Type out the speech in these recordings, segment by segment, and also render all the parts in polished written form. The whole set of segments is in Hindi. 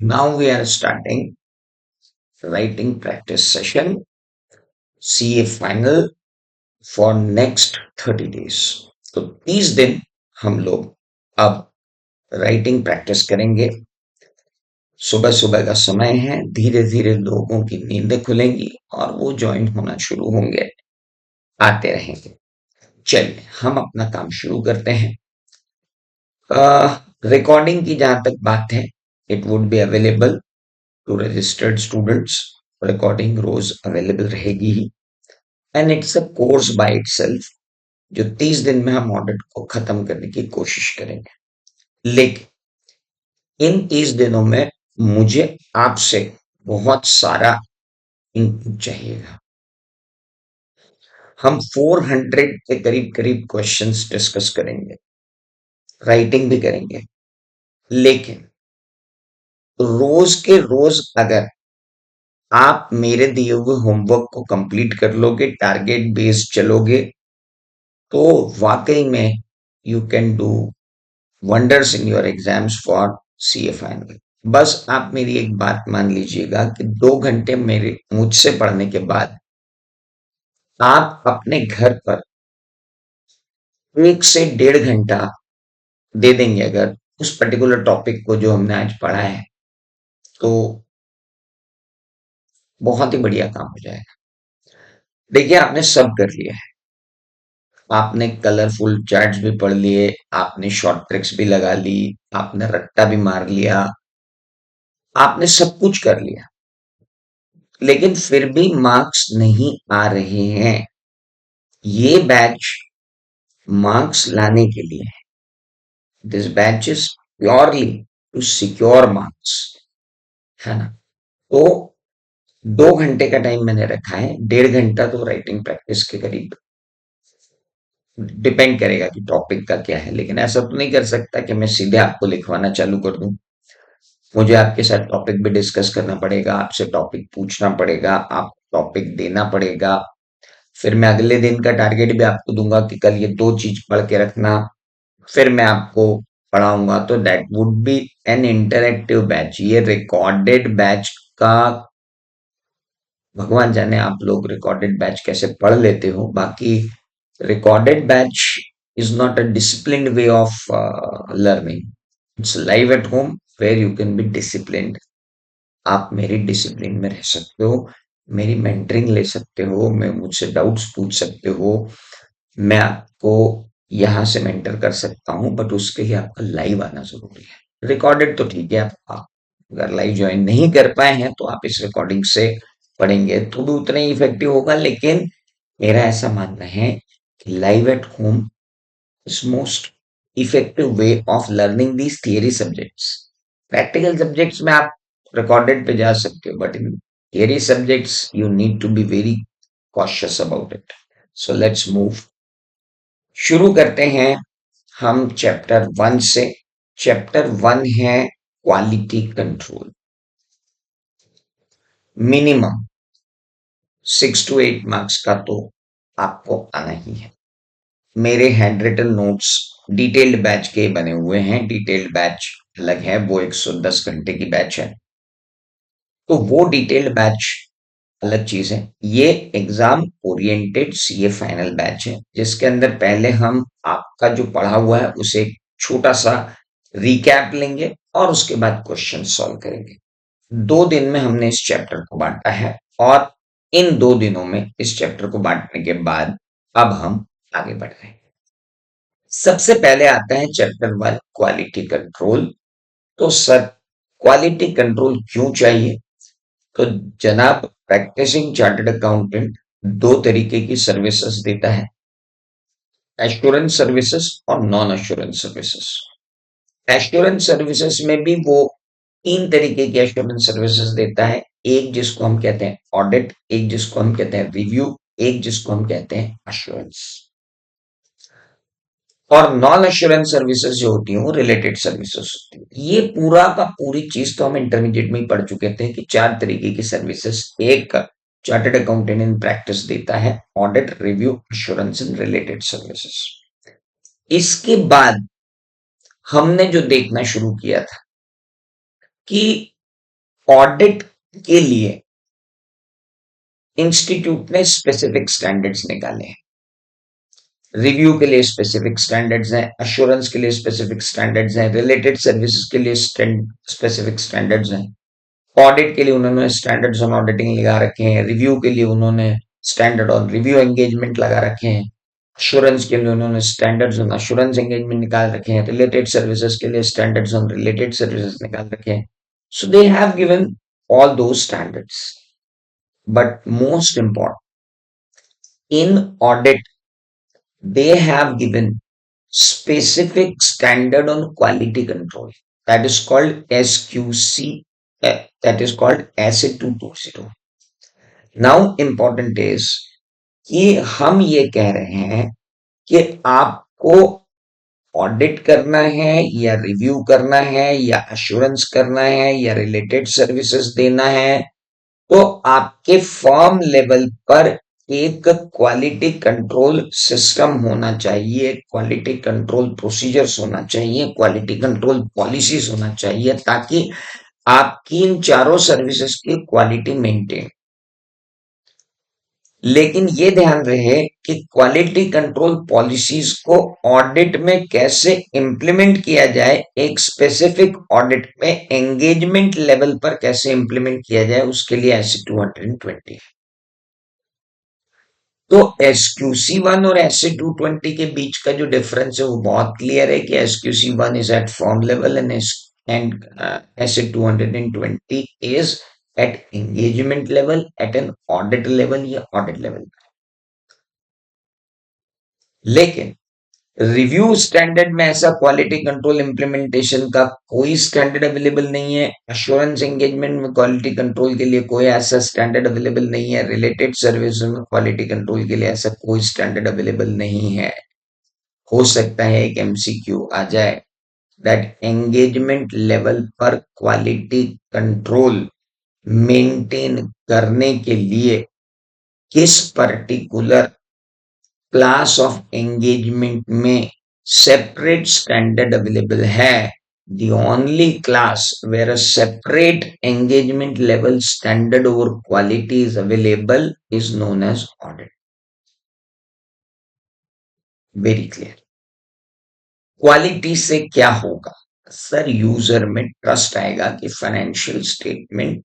Now we are starting writing practice session CA final for next 30 days. तो 30 दिन हम लोग अब राइटिंग प्रैक्टिस करेंगे। सुबह सुबह का समय है, धीरे धीरे लोगों की नींदें खुलेंगी और वो ज्वाइन होना शुरू होंगे, आते रहेंगे। चलिए हम अपना काम शुरू करते हैं। रिकॉर्डिंग की जहां तक बात है, it would be available to registered students. Recording रोज अवेलेबल रहेगी ही, and it's a course by itself, जो 30 दिन में हम ऑडिट को खत्म करने की कोशिश करेंगे। लेकिन इन 30 दिनों में मुझे आपसे बहुत सारा इनपुट चाहिएगा। हम 400 के करीब करीब क्वेश्चंस डिस्कस करेंगे, राइटिंग भी करेंगे। लेकिन रोज के रोज अगर आप मेरे दिए हुए होमवर्क को कंप्लीट कर लोगे, टारगेट बेस्ड चलोगे, तो वाकई में you can do wonders in your exams for CA final. बस आप मेरी एक बात मान लीजिएगा कि 2 घंटे मेरे मुझसे पढ़ने के बाद आप अपने घर पर 1 से 1.5 घंटा दे देंगे अगर उस पर्टिकुलर टॉपिक को जो हमने आज पढ़ा है, तो बहुत ही बढ़िया काम हो जाएगा। देखिए आपने सब कर लिया है, आपने कलरफुल चार्ट्स भी पढ़ लिए, आपने शॉर्ट ट्रिक्स भी लगा ली, आपने रट्टा भी मार लिया, आपने सब कुछ कर लिया, लेकिन फिर भी मार्क्स नहीं आ रहे हैं। ये बैच मार्क्स लाने के लिए है। This batch is purely to secure marks, है ना। तो 2 घंटे का टाइम मैंने रखा है, 1.5 घंटा तो राइटिंग प्रैक्टिस के करीब डिपेंड करेगा कि टॉपिक का क्या है। लेकिन ऐसा तो नहीं कर सकता कि मैं सीधे आपको लिखवाना चालू कर दूं। मुझे आपके साथ टॉपिक भी डिस्कस करना पड़ेगा, आपसे टॉपिक पूछना पड़ेगा, आप टॉपिक देना पड़ेगा। फिर मैं अगले दिन का टारगेट भी आपको दूंगा कि कल ये 2 चीज पढ़ के रखना। फिर मैं आपको पढ़ाऊंगा, तो that would be N interactive batch. ये रिकॉर्डेड बैच का भगवान जाने आप लोग रिकॉर्डेड बैच कैसे पढ़ लेते हो। बाकी recorded batch is not a disciplined way of learning. It's live at home where you can be disciplined. आप मेरी डिसिप्लिन में रह सकते हो, मेरी मेंटरिंग ले सकते हो, मैं मुझसे डाउट्स पूछ सकते हो, मैं आपको यहाँ से मेंटर कर सकता हूँ, बट उसके लिए आपका लाइव आना जरूरी है। रिकॉर्डेड तो ठीक है, आप अगर लाइव ज्वाइन नहीं कर पाए हैं तो आप इस रिकॉर्डिंग से पढ़ेंगे तो भी उतना ही इफेक्टिव होगा। लेकिन मेरा ऐसा मानना है कि live at home is most effective way of learning these theory subjects. Practical subjects में आप रिकॉर्डेड पे जा सकते हो, but in theory subjects you need to be very cautious about it. So let's move, शुरू करते हैं हम चैप्टर 1 से। चैप्टर 1 है quality control. Minimum 6 to 8 marks का तो आपको आना ही है। मेरे handwritten notes detailed batch के बने हुए हैं। डिटेल्ड बैच अलग है, वो 110 घंटे की बैच है, तो वो डिटेल्ड बैच अलग चीज है। ये exam oriented CA final batch है, जिसके अंदर पहले हम आपका जो पढ़ा हुआ है उसे एक छोटा सा रिकैप लेंगे और उसके बाद क्वेश्चन सॉल्व करेंगे। 2 दिन में हमने इस चैप्टर को बांटा है, और इन 2 दिनों में इस चैप्टर को बांटने के बाद अब हम आगे बढ़ रहे हैं। सबसे पहले आता है चैप्टर 1 क्वालिटी कंट्रोल। तो सर, क्वालिटी कंट्रोल क्यों चाहिए? तो जनाब, प्रैक्टिसिंग चार्टर्ड अकाउंटेंट 2 तरीके की सर्विसेज देता है, एश्योरेंस सर्विसेज और non assurance services. Assurance services में भी वो 3 तरीके की एश्योरेंस सर्विसेज देता है। एक जिसको हम कहते हैं ऑडिट, एक जिसको हम कहते हैं रिव्यू, एक जिसको हम कहते हैं अश्योरेंस। और नॉन एश्योरेंस सर्विसेज जो होती हैं वो रिलेटेड सर्विसेज होती है। ये पूरा का पूरी चीज तो हम इंटरमीडिएट में ही पढ़ चुके थे कि 4 तरीके की सर्विसेज एक चार्टर्ड अकाउंटेंट इन प्रैक्टिस देता है: audit, review, assurance and related services. इसके बाद हमने जो देखना शुरू किया था कि ऑडिट के लिए इंस्टीट्यूट ने स्पेसिफिक स्टैंडर्ड्स निकाले हैं। रिव्यू के लिए स्पेसिफिक स्टैंडर्ड्स हैं, अश्योरेंस के लिए स्पेसिफिक स्टैंडर्ड्स हैं, रिलेटेड सर्विसेज के लिए स्पेसिफिक स्टैंडर्ड्स हैं। ऑडिट के लिए उन्होंने स्टैंडर्ड्स ऑन ऑडिटिंग लगा रखे हैं, रिव्यू के लिए उन्होंने स्टैंडर्ड ऑन रिव्यू एंगेजमेंट लगा रखे हैं, अश्योरेंस के लिए उन्होंने स्टैंडर्ड्स ऑन अश्योरेंस एंगेजमेंट निकाल रखे हैं, रिलेटेड सर्विसेज के लिए स्टैंडर्ड्स ऑन रिलेटेड सर्विसेज निकाल रखे हैं। So they have given all those standards. But most important, in audit, they have given specific standard on quality control. That is called SQC. That is called ACID 220. Now, important is कि हम ये कह रहे हैं कि आपको ऑडिट करना है या रिव्यू करना है या अश्योरेंस करना है या रिलेटेड सर्विसेज देना है, तो आपके फर्म लेवल पर एक क्वालिटी कंट्रोल सिस्टम होना चाहिए, क्वालिटी कंट्रोल प्रोसीजर्स होना चाहिए, क्वालिटी कंट्रोल पॉलिसीज होना चाहिए, ताकि आपकी इन चारों सर्विसेज की क्वालिटी मेंटेन। लेकिन ये ध्यान रहे कि क्वालिटी कंट्रोल पॉलिसीज को ऑडिट में कैसे इंप्लीमेंट किया जाए, एक स्पेसिफिक ऑडिट में एंगेजमेंट लेवल पर कैसे इंप्लीमेंट किया जाए, उसके लिए ऐसे 220। तो SQC1 और SA220 के बीच का जो डिफरेंस है वो बहुत क्लियर है कि SQC1 is at firm level and SA220 is at engagement level, at an audit level या ऑडिट लेवल। लेकिन रिव्यू स्टैंडर्ड में ऐसा क्वालिटी कंट्रोल इंप्लीमेंटेशन का कोई स्टैंडर्ड अवेलेबल नहीं है। अश्योरेंस एंगेजमेंट में क्वालिटी कंट्रोल के लिए कोई ऐसा स्टैंडर्ड अवेलेबल नहीं है। रिलेटेड सर्विस में क्वालिटी कंट्रोल के लिए ऐसा कोई स्टैंडर्ड अवेलेबल नहीं है। हो सकता है एक MCQ आ जाए दैट एंगेजमेंट लेवल पर क्वालिटी कंट्रोल मेंटेन करने के लिए किस पर्टिकुलर क्लास ऑफ एंगेजमेंट में सेपरेट स्टैंडर्ड अवेलेबल है। The only class where a separate engagement level standard over quality is available is known as audit. Very clear. Quality से क्या होगा सर? यूजर में ट्रस्ट आएगा कि financial statement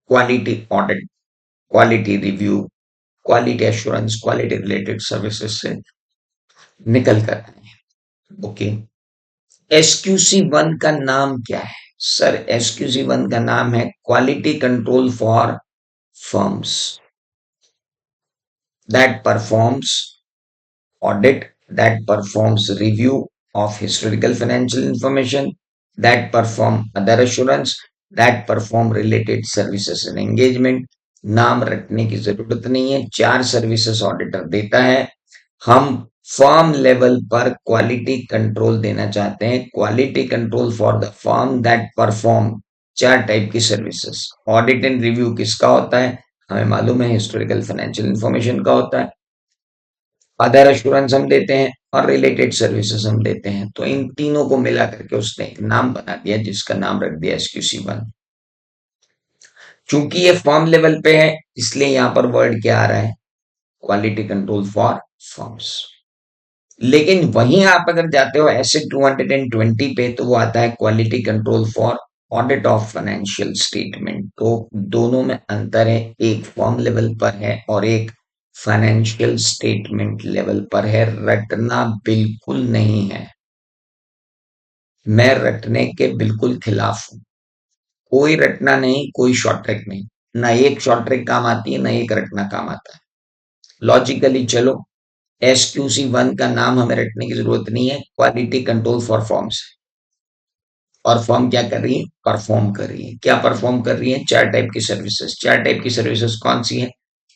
quality audit, quality review, quality assurance, quality related services से निकल कर आए। ओके, SQC1 का नाम क्या है सर? SQC1 का नाम है quality control for firms that performs audit, that performs review of historical financial information, that perform other assurance, that perform related services and engagement। नाम रटने की जरूरत नहीं है, 4 सर्विसेज ऑडिटर देता है। हम फर्म लेवल पर क्वालिटी कंट्रोल देना चाहते हैं, quality control for the firm that perform 4 type की सर्विसेज। ऑडिट एंड रिव्यू किसका होता है? हमें मालूम है, हिस्टोरिकल फाइनेंशियल इंफॉर्मेशन का होता है। अदर एश्योरेंस हम देते हैं और रिलेटेड सर्विसेज हम देते हैं। तो इन तीनों को मिला करके उसने एक नाम बना दिया जिसका नाम रख दिया SQC1। चूंकि ये फॉर्म लेवल पे है इसलिए यहां पर वर्ड क्या आ रहा है? Quality control for forms. लेकिन वहीं आप अगर जाते हो ऐसे 220 पे तो वो आता है quality control for audit of financial statement. तो दोनों में अंतर है, एक फॉर्म लेवल पर है और एक फाइनेंशियल स्टेटमेंट लेवल पर है। रटना बिल्कुल नहीं है, मैं रटने के बिल्कुल खिलाफ हूं। कोई रटना नहीं, कोई शॉर्ट ट्रिक नहीं, ना एक शॉर्ट ट्रिक काम आती है ना एक रटना काम आता है। लॉजिकली चलो, SQC1 का नाम हमें रटने की जरूरत नहीं है, क्वालिटी कंट्रोल फॉर फॉर्म्स। और फर्म क्या कर रही है? परफॉर्म कर रही है। क्या परफॉर्म कर रही है? 4 टाइप की सर्विसेज। 4 टाइप की सर्विसेज कौन सी है?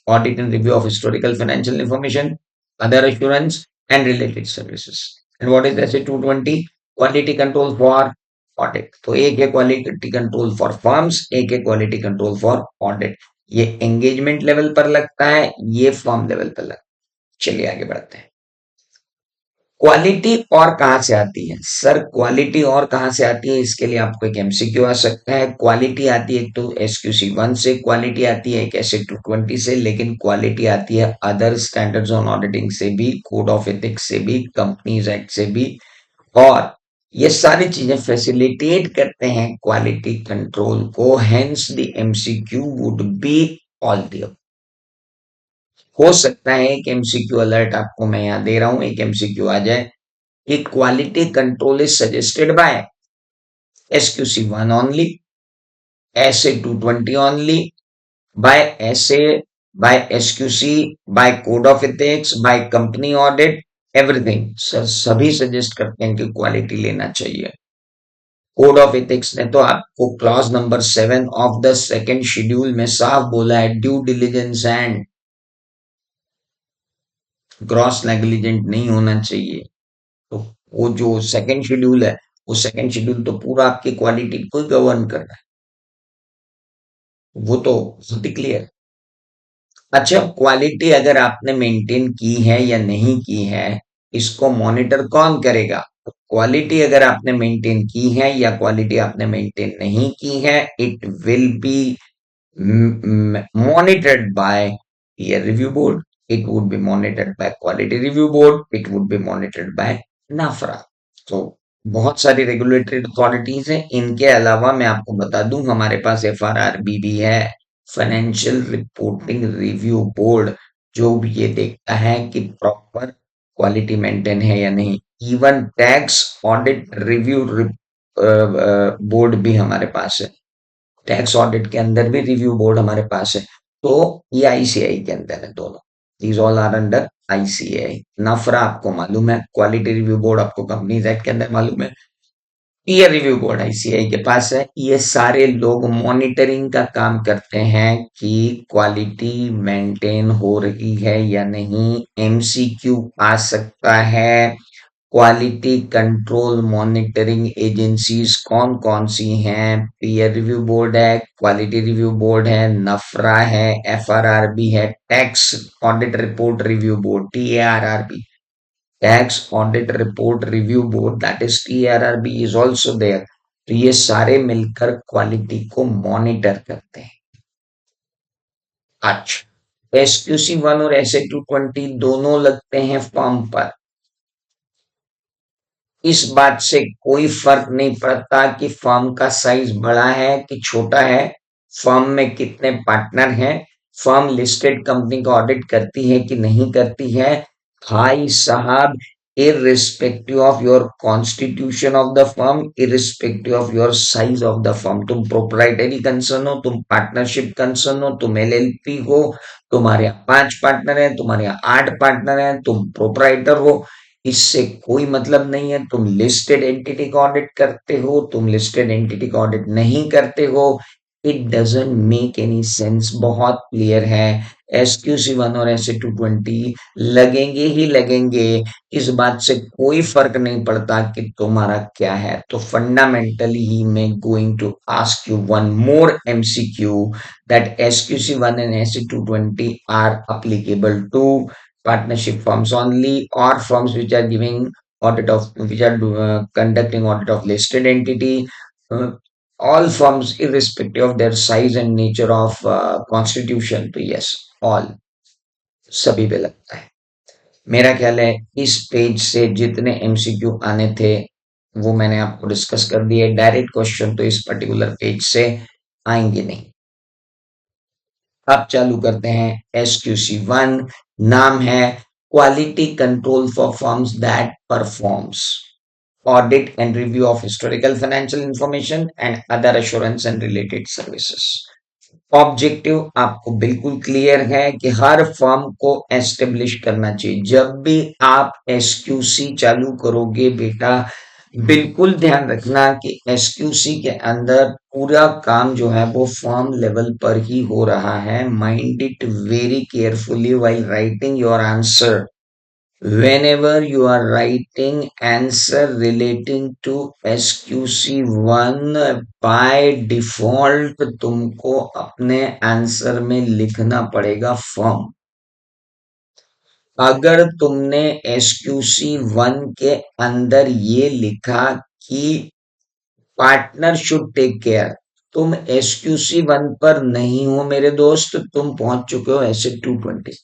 Audit and review of historical financial information, other assurance and related services. And what is ऐसे 220? Quality control for audit. तो एक है क्वालिटी कंट्रोल फॉर फर्म्स, एक है क्वालिटी कंट्रोल फॉर ऑडिट। ये एंगेजमेंट लेवल पर लगता है, ये फर्म लेवल पर लगता है। चलिए आगे बढ़ते हैं। क्वालिटी और कहाँ से आती है सर? क्वालिटी और कहाँ से आती है, इसके लिए आपको एक एमसीक्यू आ सकता है। क्वालिटी आती है एक तो SQC 1 से, क्वालिटी आती है एक SA 220 से, लेकिन क्वालिटी आती है अदर स्टैंडर्ड्स ऑन ऑडिटिंग से भी, कोड ऑफ एथिक्स से भी, कंपनीज एक्ट से भी। और ये सारी चीजें फैसिलिटेट करते हैं क्वालिटी कंट्रोल को, hence the MCQ would be all the. हो सकता है एक एमसीक्यू अलर्ट आपको मैं यहाँ दे रहा हूं, एक एमसीक्यू आ जाए कि quality control is suggested by SQC 1 only, SA 220 only, by SA, by SQC, by code of ethics, by company audit, everything sir सभी सजेस्ट करते हैं कि क्वालिटी लेना चाहिए। कोड ऑफ एथिक्स ने तो आपको clause number 7 of the second schedule में साफ बोला है, due diligence and gross negligent नहीं होना चाहिए। तो वो जो सेकंड शेड्यूल है, वो सेकंड शेड्यूल तो पूरा आपकी क्वालिटी को गवर्न कर रहा है, वो तो बहुत ही क्लियर। अच्छा, क्वालिटी अगर आपने मेंटेन की है या नहीं की है, इसको मॉनिटर कौन करेगा? क्वालिटी अगर आपने मेंटेन की है या क्वालिटी आपने मेंटेन नहीं की है, it will be monitored by peer review board, it would be monitored by quality review board, it would be monitored by NAFRA। तो बहुत सारी रेगुलेटरी अथॉरिटीज हैं। इनके अलावा मैं आपको बता दूं, हमारे पास FRRB भी है, फाइनेंशियल रिपोर्टिंग रिव्यू बोर्ड, जो भी ये देखता है कि प्रॉपर क्वालिटी मेंटेन है या नहीं। Even tax audit review board भी हमारे पास है, टैक्स ऑडिट के अंदर भी रिव्यू बोर्ड हमारे पास है। तो ये आईसीआई के अंदर है दोनों, these all are under ICI. नफरा आपको मालूम है, क्वालिटी रिव्यू बोर्ड आपको कंपनीज एक्ट के अंदर मालूम है, पीयर रिव्यू बोर्ड आईसीआई के पास है। ये सारे लोग मॉनिटरिंग का काम करते हैं कि क्वालिटी मेंटेन हो रही है या नहीं। एमसीक्यू आ सकता है, क्वालिटी कंट्रोल मॉनिटरिंग एजेंसीज कौन कौन सी हैं? पीयर रिव्यू बोर्ड है, क्वालिटी रिव्यू बोर्ड है, नफरा है, FRRB है, tax audit report review board TARRB, tax audit report review board that is TARRB is also there. तो ये सारे मिलकर क्वालिटी को मॉनिटर करते हैं। अच्छा, SQC 1 और SA 220 दोनों लगते हैं फॉर्म पर। इस बात से कोई फर्क नहीं पड़ता कि फर्म का साइज बड़ा है कि छोटा है, फर्म में कितने पार्टनर हैं, फर्म लिस्टेड कंपनी का ऑडिट करती है कि नहीं करती है। भाई साहब, irrespective of your constitution of the firm, irrespective of your size of the firm, तुम प्रोप्राइटरी कंसर्न हो, तुम पार्टनरशिप कंसर्न हो, तुम LLP हो, तुम्हारे यहाँ 5 पार्टनर हैं, तुम्हारे यहाँ 8 पार्टनर हैं, तुम प्रोप्राइटर हो, इससे कोई मतलब नहीं है। तुम लिस्टेड एंटिटी का ऑडिट करते हो, तुम लिस्टेड एंटिटी का ऑडिट नहीं करते हो, it doesn't make any sense. बहुत क्लियर है, SQC 1 और SA 220 लगेंगे ही लगेंगे, इस बात से कोई फर्क नहीं पड़ता कि तुम्हारा क्या है। तो फंडामेंटली ही मैं going to ask you one more MCQ, that SQC 1 and SA 220 are applicable to partnership firms only, or firms which are giving audit of, which are conducting audit of listed entity, uh, all firms irrespective of their size and nature of constitution। तो yes, all, सभी पे लगता है। मेरा ख्याल है इस पेज से जितने MCQ आने थे वो मैंने आपको डिस्कस कर दिए। डायरेक्ट क्वेश्चन तो इस पर्टिकुलर पेज से आएंगे नहीं। अब चालू करते हैं SQC 1। नाम है quality control for firms that performs audit and review of historical financial information and other assurance and related services. Objective आपको बिल्कुल क्लियर है कि हर फर्म को एस्टेब्लिश करना चाहिए। जब भी आप SQC चालू करोगे बेटा, बिल्कुल ध्यान रखना कि SQC के अंदर पूरा काम जो है वो फर्म लेवल पर ही हो रहा है। Mind it very carefully while writing your answer। Whenever you are writing answer relating to SQC 1, by default तुमको अपने आंसर में लिखना पड़ेगा फर्म। अगर तुमने एसक्यूसी वन के अंदर ये लिखा कि पार्टनर शुड टेक केयर, तुम एसक्यूसी वन पर नहीं हो मेरे दोस्त, तुम पहुंच चुके हो acid 220।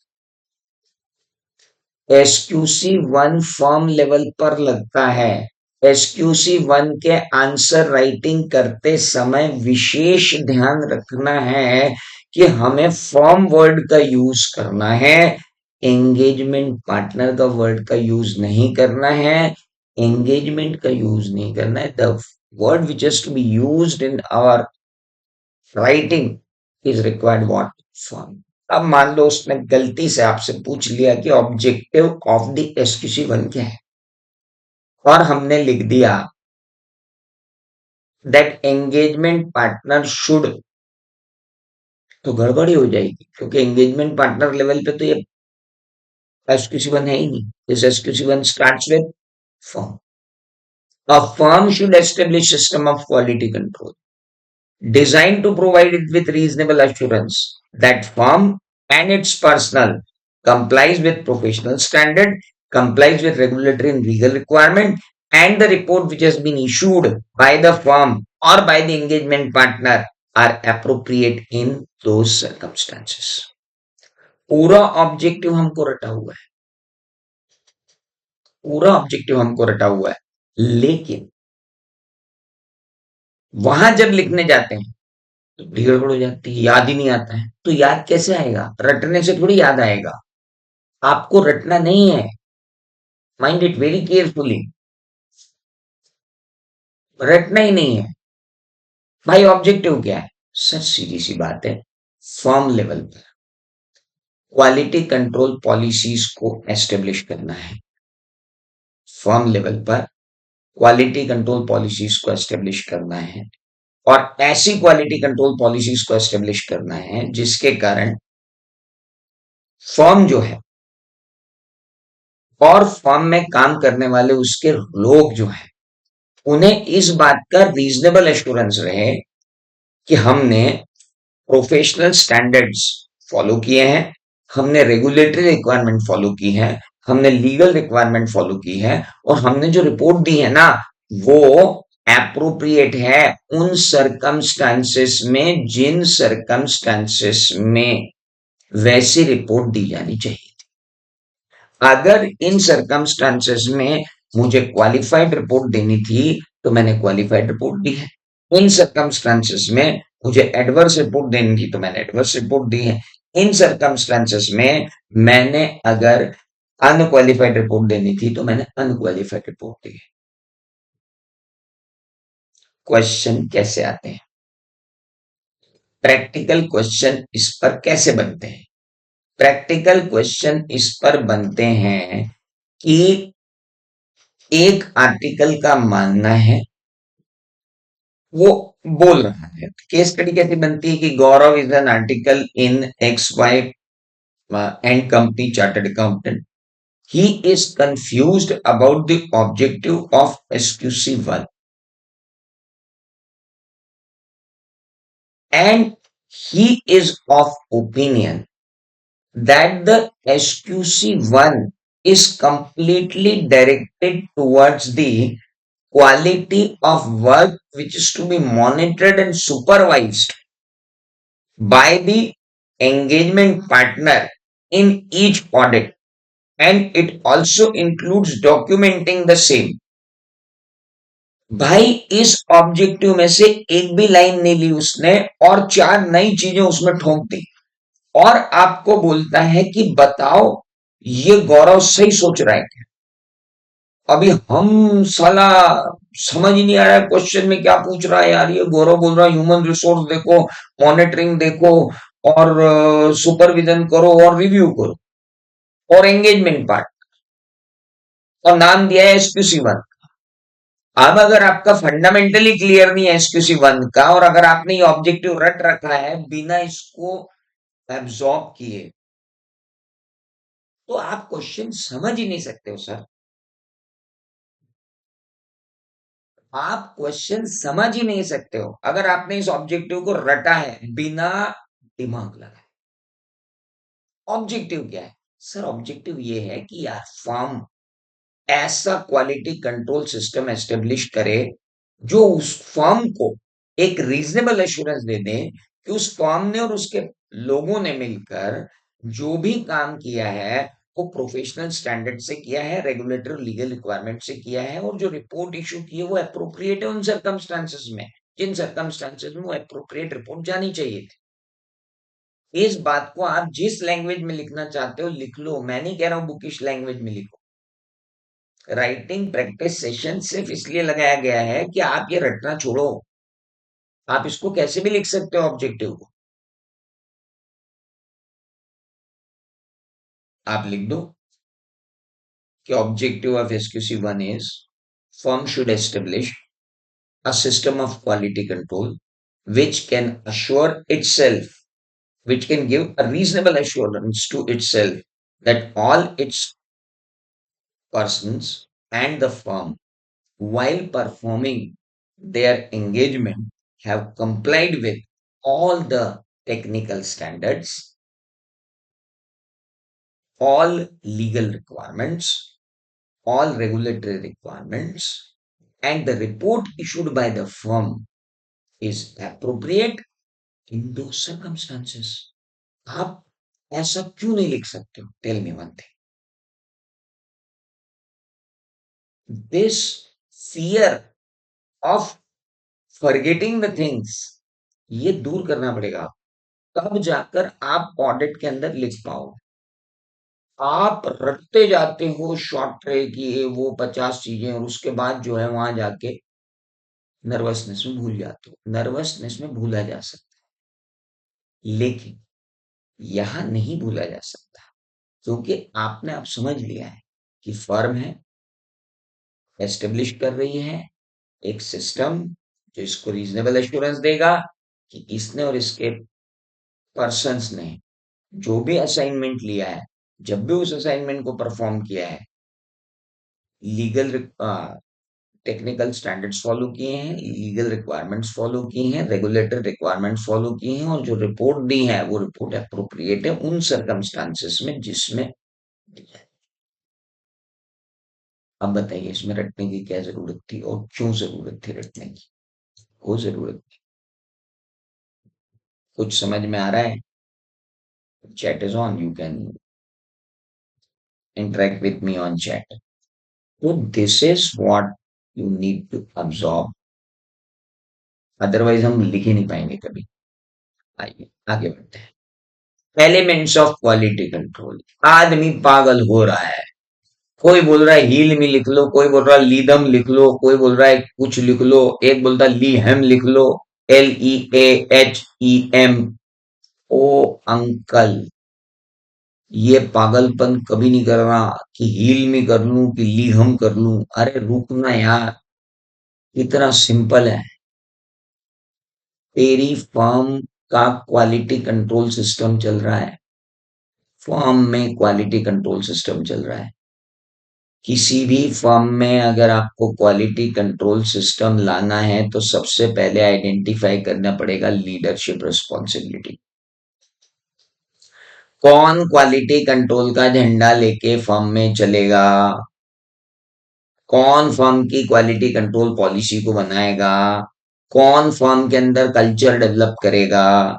SQC one firm level पर लगता है। एसक्यूसी वन के आंसर राइटिंग करते समय विशेष ध्यान रखना है कि हमें फर्म वर्ड का यूज करना है, एंगेजमेंट पार्टनर का वर्ड का यूज नहीं करना है। एंगेजमेंट का यूज नहीं करना है। The word which is to be used in our writing is required what? Firm. अब मान लो उसने गलती से आपसे पूछ लिया कि objective of the SQC one क्या है, और हमने लिख दिया दैट एंगेजमेंट पार्टनर शुड, तो गड़बड़ी हो जाएगी, क्योंकि एंगेजमेंट पार्टनर लेवल पे तो ये एसक्यूसी वन है ही नहीं। This SQC one starts with firm. A firm should establish system of quality control designed to provide it with reasonable assurance that firm and its personnel complies with professional standard, complies with regulatory and legal requirement, and the report which has been issued by the firm or by the engagement partner are appropriate in those circumstances. पूरा ऑब्जेक्टिव हमको रटा हुआ है, पूरा ऑब्जेक्टिव हमको रटा हुआ है, लेकिन वहां जब लिखने जाते हैं तो बड़ी गड़बड़ हो जाती है, याद ही नहीं आता है। तो याद कैसे आएगा? रटने से थोड़ी याद आएगा। आपको रटना नहीं है, माइंड इट वेरी केयरफुली। रटना ही नहीं है। भाई ऑब्जेक्टिव क्या है? सर सीधी सी बात है, फर्म लेवल पर क्वालिटी कंट्रोल पॉलिसीज को एस्टेब्लिश करना है। फर्म लेवल पर क्वालिटी कंट्रोल पॉलिसीज को एस्टेब्लिश करना है, और ऐसी क्वालिटी कंट्रोल पॉलिसीज को एस्टेब्लिश करना है जिसके कारण फर्म जो है और फर्म में काम करने वाले उसके लोग जो हैं, उन्हें इस बात का रीजनेबल एश्योरेंस रहे कि हमने प्रोफेशनल स्टैंडर्ड्स फॉलो किए हैं, हमने रेगुलेटरी रिक्वायरमेंट फॉलो की है, हमने लीगल रिक्वायरमेंट फॉलो की है, और हमने जो रिपोर्ट दी है ना, वो एप्रोप्रिएट है उन सरकमस्टांसेस में जिन सरकमस्टांसेस में वैसी रिपोर्ट दी जानी चाहिए। अगर इन सरकमस्टांसेस में मुझे क्वालिफाइड रिपोर्ट देनी थी तो मैंने क्वालिफाइड रिपोर्ट दी है। इन सरकमस्टांसेस में मुझे एडवर्स रिपोर्ट देनी थी तो मैंने एडवर्स रिपोर्ट दी है। इन सरकमस्टांसेस में मैंने अगर अनक्वालिफाइड रिपोर्ट देनी थी तो मैंने अनक्वालिफाइड रिपोर्ट दी है। क्वेश्चन कैसे आते हैं? प्रैक्टिकल क्वेश्चन इस पर कैसे बनते हैं? प्रैक्टिकल क्वेश्चन इस पर बनते हैं कि एक आर्टिकल का मानना है, वो बोल रहा है। केस स्टडी कैसे बनती है कि Gaurav is an article in X Y and company chartered accountant, he is confused about the objective of SQC1 and he is of opinion that the SQC1 is completely directed towards the quality of work which is to be monitored and supervised by the engagement partner in each audit, and it also includes documenting the same. भाई इस ऑब्जेक्टिव में से एक भी लाइन नहीं ली उसने और चार नई चीजें उसमें ठोक दी, और आपको बोलता है कि बताओ ये गौरव सही सोच रहा है क्या? अभी हम साला समझ ही नहीं आ रहा है क्वेश्चन में क्या पूछ रहा है यार। ये गौरव बोल रहा है ह्यूमन रिसोर्स देखो, मॉनिटरिंग देखो, और सुपरविजन करो और रिव्यू करो और एंगेजमेंट पार्ट, और नाम दिया है एसक्यूसी वन। अब अगर आपका फंडामेंटली क्लियर नहीं है एसक्यूसी वन का, और अगर आपने ये ऑब्जेक्टिव रट रखा है बिना इसको एब्जॉर्ब किए, तो आप क्वेश्चन समझ ही नहीं सकते हो सर। आप क्वेश्चन समझ ही नहीं सकते हो अगर आपने इस ऑब्जेक्टिव को रटा है बिना दिमाग लगाए। ऑब्जेक्टिव क्या है? सर ऑब्जेक्टिव ये है कि यार फर्म ऐसा क्वालिटी कंट्रोल सिस्टम एस्टेब्लिश करे जो उस फर्म को एक रीजनेबल एश्योरेंस दे दे कि उस फर्म ने और उसके लोगों ने मिलकर जो भी काम किया है वो प्रोफेशनल स्टैंडर्ड से किया है, रेगुलेटरी लीगल रिक्वायरमेंट से किया है, और जो रिपोर्ट इशू की है वो अप्रोप्रिएट है उन सर्कमस्टांसेस में, जिन सर्कमस्टांसेस में वो अप्रोप्रिएट रिपोर्ट जानी चाहिए थी। इस बात को आप जिस लैंग्वेज में लिखना चाहते हो लिख लो, मैं नहीं कह रहा हूं बुकिश लैंग्वेज में लिखो। राइटिंग प्रैक्टिस सेशन सिर्फ इसलिए लगाया गया है कि आप ये रटना छोड़ो। आप इसको कैसे भी लिख सकते हो ऑब्जेक्टिव को। आप लिख दो कि objective of SQC one is firm should establish a system of quality control which can assure itself, which can give a reasonable assurance to itself that all its persons and the firm, while performing their engagement, have complied with all the technical standards, all legal requirements, all regulatory requirements, and the report issued by the firm is appropriate in those circumstances. आप ऐसा क्यों नहीं लिख सकते हो? Tell me one thing, this fear of forgetting the things, ये दूर करना पड़ेगा। तब जाकर आप ऑडिट के अंदर लिख पाओ। आप रटते जाते हो शॉर्ट ट्रे की ये वो 50 चीजें, और उसके बाद जो है वहां जाके नर्वसनेस में भूल जाते हो। नर्वसनेस में भूला जा सकता है, लेकिन यहां नहीं भूला जा सकता, क्योंकि आपने अब समझ लिया है कि फर्म है, एस्टेब्लिश कर रही है एक सिस्टम जो इसको रीजनेबल एश्योरेंस देगा कि इसने और इसके पर्सन्स ने जो भी असाइनमेंट लिया है, जब भी उस असाइनमेंट को परफॉर्म किया है, लीगल टेक्निकल स्टैंडर्ड्स फॉलो किए हैं, लीगल रिक्वायरमेंट्स फॉलो किए हैं, रेगुलेटरी रिक्वायरमेंट्स फॉलो किए हैं, और जो रिपोर्ट दी है वो रिपोर्ट अप्रोप्रिएट है उन सर्कमस्टांसेस में जिसमें दी है। अब बताइए इसमें रटने की क्या जरूरत थी और क्यों जरूरत थी रटने की? वो जरूरत थी। कुछ समझ में आ रहा है? Chat is on. You can interact with me on chat. So this is what you need to absorb. Otherwise हम लिख ही नहीं पाएंगे कभी। आइए आगे बढ़ते हैं। Elements of quality control. आदमी पागल हो रहा है। कोई बोल रहा है हील में लिख लो, कोई बोल रहा है लीदम लिख लो, कोई बोल रहा है कुछ लिख लो, एक बोलता है ली हेम लिख लो, LEAHEM। ओ अंकल, ये पागलपन कभी नहीं करना कि हील में कर लूं कि लीहम कर लूं। अरे रुकना यार, इतना सिंपल है। तेरी फर्म का क्वालिटी कंट्रोल सिस्टम चल रहा है, फर्म में क्वालिटी कंट्रोल सिस्टम चल रहा है। किसी भी फर्म में अगर आपको क्वालिटी कंट्रोल सिस्टम लाना है तो सबसे पहले आइडेंटिफाई करना पड़ेगा लीडरशिप रिस्पॉन्सिबिलिटी। कौन क्वालिटी कंट्रोल का झंडा लेके फर्म में चलेगा, कौन फर्म की क्वालिटी कंट्रोल पॉलिसी को बनाएगा, कौन फर्म के अंदर कल्चर डेवलप करेगा,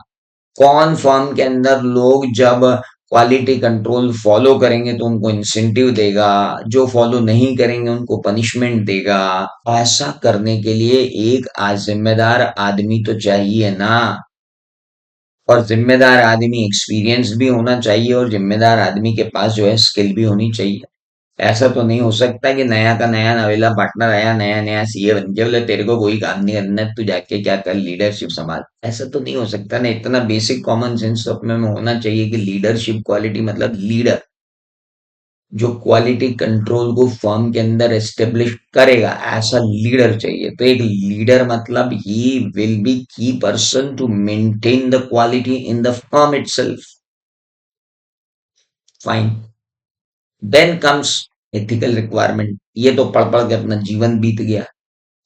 कौन फर्म के अंदर लोग जब क्वालिटी कंट्रोल फॉलो करेंगे तो उनको इंसेंटिव देगा, जो फॉलो नहीं करेंगे उनको पनिशमेंट देगा। ऐसा करने के लिए एक जिम्मेदार आदमी तो चाहिए ना। और जिम्मेदार आदमी एक्सपीरियंस भी होना चाहिए, और जिम्मेदार आदमी के पास जो है स्किल भी होनी चाहिए। ऐसा तो नहीं हो सकता कि नया का नया नवेला पार्टनर आया, नया नया सीए बन गया, बोले तेरे को कोई काम नहीं करना है, तू जाके क्या कर, लीडरशिप संभाल। ऐसा तो नहीं हो सकता ना। इतना बेसिक कॉमन सेंस तो अपने में होना चाहिए कि लीडरशिप क्वालिटी मतलब लीडर जो क्वालिटी कंट्रोल को फर्म के अंदर एस्टेब्लिश करेगा, ऐसा लीडर चाहिए। तो एक लीडर मतलब he will be key person to maintain the quality in the firm itself. Fine. Then comes ethical requirement. ये तो पढ़ पढ़ के अपना जीवन बीत गया।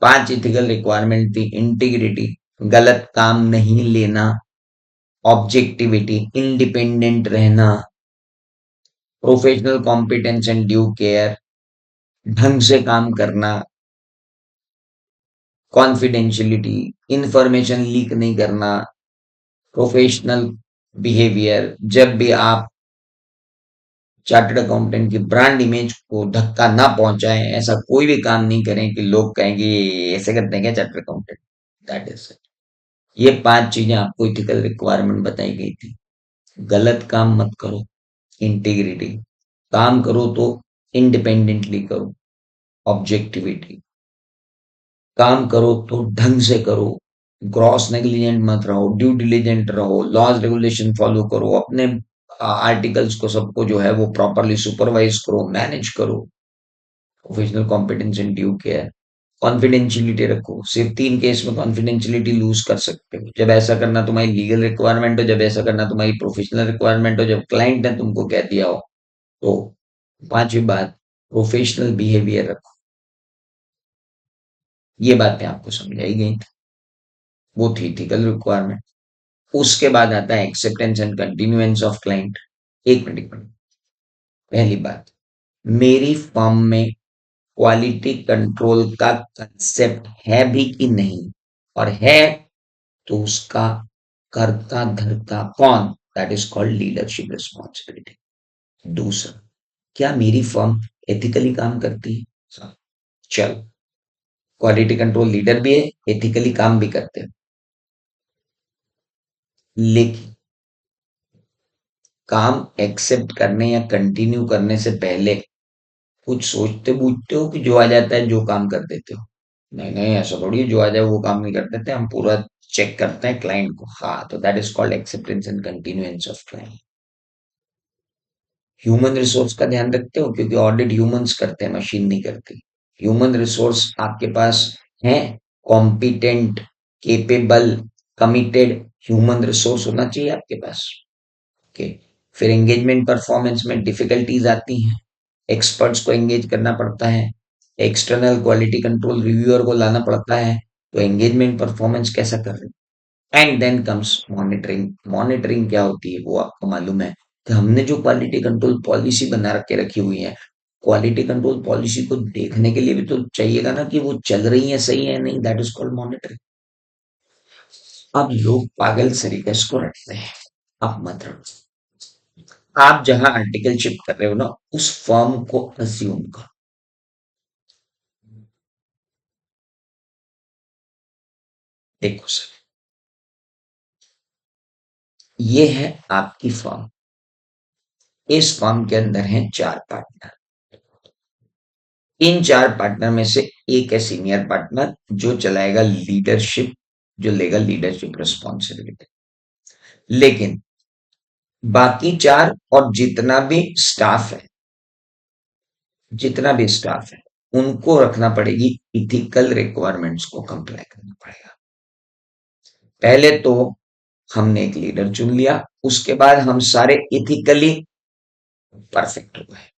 5 एथिकल रिक्वायरमेंट थी। इंटीग्रिटी, गलत काम नहीं लेना, ऑब्जेक्टिविटी, इंडिपेंडेंट रहना, professional competence and due care, ढंग से काम करना, कॉन्फिडेंशियलिटी, इंफॉर्मेशन लीक नहीं करना, प्रोफेशनल बिहेवियर, जब भी आप चार्टर्ड अकाउंटेंट की ब्रांड इमेज को धक्का ना पहुंचाएं, ऐसा कोई भी काम नहीं करें कि लोग कहेंगे "ये ऐसे करते हैं क्या chartered accountant". That is it. ये 5 चीजें आपको इथिकल रिक्वायरमेंट बताई गई थी। गलत काम मत करो, इंटीग्रिटी, काम करो तो इंडिपेंडेंटली करो, ऑब्जेक्टिविटी, काम करो तो ढंग से करो, ग्रॉस नेग्लिजेंट मत रहो, ड्यू डिलिजेंट रहो, लॉज रेगुलेशन फॉलो करो, अपने आर्टिकल्स को सबको जो है वो प्रॉपरली सुपरवाइज करो, मैनेज करो, professional competence in due care, confidentiality रखो। सिर्फ 3 केस में कॉन्फिडेंशियलिटी लूज कर सकते हो, जब ऐसा करना तुम्हारी लीगल रिक्वायरमेंट हो, जब ऐसा करना तुम्हारी प्रोफेशनल रिक्वायरमेंट हो, जब क्लाइंट ने तुमको कह दिया हो। तो 5वीं बात, प्रोफेशनल बिहेवियर रखो। ये बातें आपको समझाई गई थी, वो थी इथिकल रिक्वायरमेंट। उसके बाद आता है acceptance and continuance of client. एक मिनट, एक मिनट। पहली बात, मेरी फर्म में क्वालिटी कंट्रोल का कंसेप्ट है भी कि नहीं, और है तो उसका करता धरता कौन, that is called leadership responsibility. दूसरा, क्या मेरी फर्म एथिकली काम करती है? चलो, क्वालिटी कंट्रोल लीडर भी है, एथिकली काम भी करते हैं, लेकिन काम एक्सेप्ट करने या कंटिन्यू करने से पहले कुछ सोचते बूझते हो कि जो आ जाता है जो काम कर देते हो? नहीं नहीं, ऐसा थोड़ी है, जो आ जाए वो काम नहीं कर देते, हम पूरा चेक करते हैं क्लाइंट को। हाँ, तो that is called acceptance and continuance of client. Human resource का ध्यान रखते हो, क्योंकि ऑडिट ह्यूमंस करते हैं, मशीन नहीं करती। ह्यूमन रिसोर्स आपके पास है, competent, capable, committed human resource होना चाहिए आपके पास। ओके। फिर एंगेजमेंट परफॉर्मेंस में डिफिकल्टीज आती हैं, एक्सपर्ट्स को एंगेज करना पड़ता है, एक्सटर्नल क्वालिटी कंट्रोल रिव्यूअर को लाना पड़ता है, तो एंगेजमेंट परफॉर्मेंस कैसा कर रहे हैं। And then comes monitoring. Monitoring क्या होती है वो आपको मालूम है, कि हमने जो क्वालिटी कंट्रोल पॉलिसी बना के रखी हुई है, क्वालिटी कंट्रोल पॉलिसी को देखने के लिए भी तो चाहिएगा ना कि वो चल रही है, सही है नहीं, दैट इज कॉल्ड मॉनिटरिंग। अब लोग पागल तरीके इसको रटते हैं, आप मत रटो। आप जहां आर्टिकलशिप कर रहे हो ना, उस फर्म को अज्यूम करो। देखो सर, ये है आपकी फर्म। इस फर्म के अंदर हैं 4 पार्टनर। इन 4 पार्टनर में से एक है सीनियर पार्टनर, जो चलाएगा लीडरशिप, जो लेगा लीडरशिप रिस्पॉन्सिबिलिटी। लेकिन बाकी 4 और जितना भी स्टाफ है उनको रखना पड़ेगी, इथिकल रिक्वायरमेंट्स को कंप्लाई करना पड़ेगा। पहले तो हमने एक लीडर चुन लिया, उसके बाद हम सारे इथिकली परफेक्ट हो गए।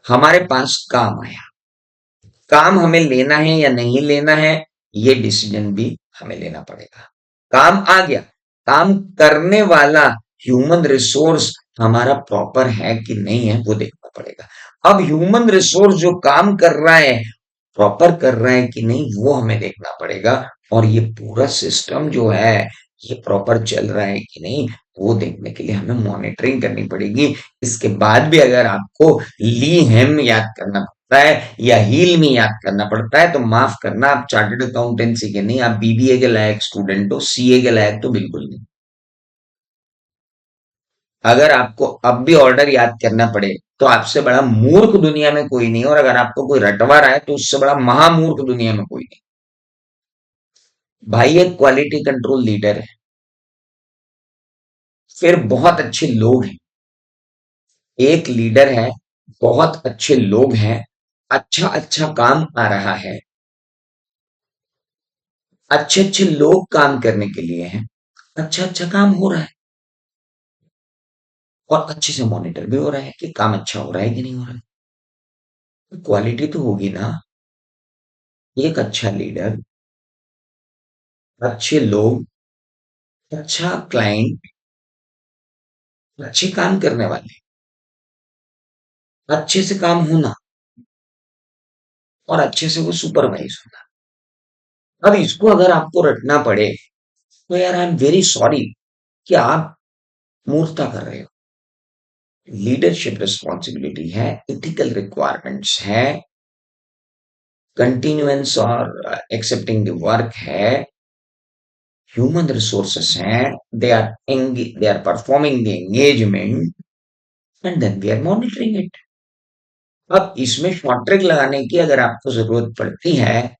हमारे पास काम आया, काम हमें लेना है या नहीं लेना है, ये डिसीजन भी हमें लेना पड़ेगा। काम आ गया, काम करने वाला ह्यूमन रिसोर्स हमारा प्रॉपर है कि नहीं है वो देखना पड़ेगा। अब ह्यूमन रिसोर्स जो काम कर रहा है, प्रॉपर कर रहा है कि नहीं, वो हमें देखना पड़ेगा। और ये पूरा सिस्टम जो है, ये प्रॉपर चल रहा है कि नहीं, वो देखने के लिए हमें मॉनिटरिंग करनी पड़ेगी। इसके बाद भी अगर आपको ली हेम याद करना पड़ता है या हील में याद करना पड़ता है, तो माफ करना, आप चार्टर्ड अकाउंटेंसी के नहीं, आप बीबीए के लायक स्टूडेंट हो, सीए के लायक तो बिल्कुल नहीं। अगर आपको अब भी ऑर्डर याद करना पड़े, तो आपसे बड़ा मूर्ख दुनिया में कोई नहीं, और अगर आपको कोई रटवा रहा है तो उससे बड़ा महामूर्ख दुनिया में कोई नहीं। भाई एक क्वालिटी कंट्रोल लीडर है, फिर बहुत अच्छे लोग हैं। एक लीडर है, बहुत अच्छे लोग हैं, अच्छा अच्छा काम आ रहा है, अच्छे अच्छे लोग काम करने के लिए हैं, अच्छा अच्छा काम हो रहा है, और अच्छे से मॉनिटर भी हो रहा है कि काम अच्छा हो रहा है कि नहीं हो रहा है। क्वालिटी तो होगी ना। एक अच्छा लीडर, अच्छे लोग, अच्छा क्लाइंट, अच्छे काम करने वाले, अच्छे से काम होना और अच्छे से वो सुपरवाइज होना। अब इसको अगर आपको रटना पड़े तो यार आई एम वेरी सॉरी कि आप मूर्खता कर रहे हो। लीडरशिप रिस्पॉन्सिबिलिटी है, एथिकल रिक्वायरमेंट्स है, कंटिन्यूएंस और एक्सेप्टिंग द वर्क है, ह्यूमन रिसोर्सेस हैं, they are performing the engagement and then we are monitoring it. अब इसमें शॉर्ट ट्रिक लगाने की अगर आपको जरूरत पड़ती है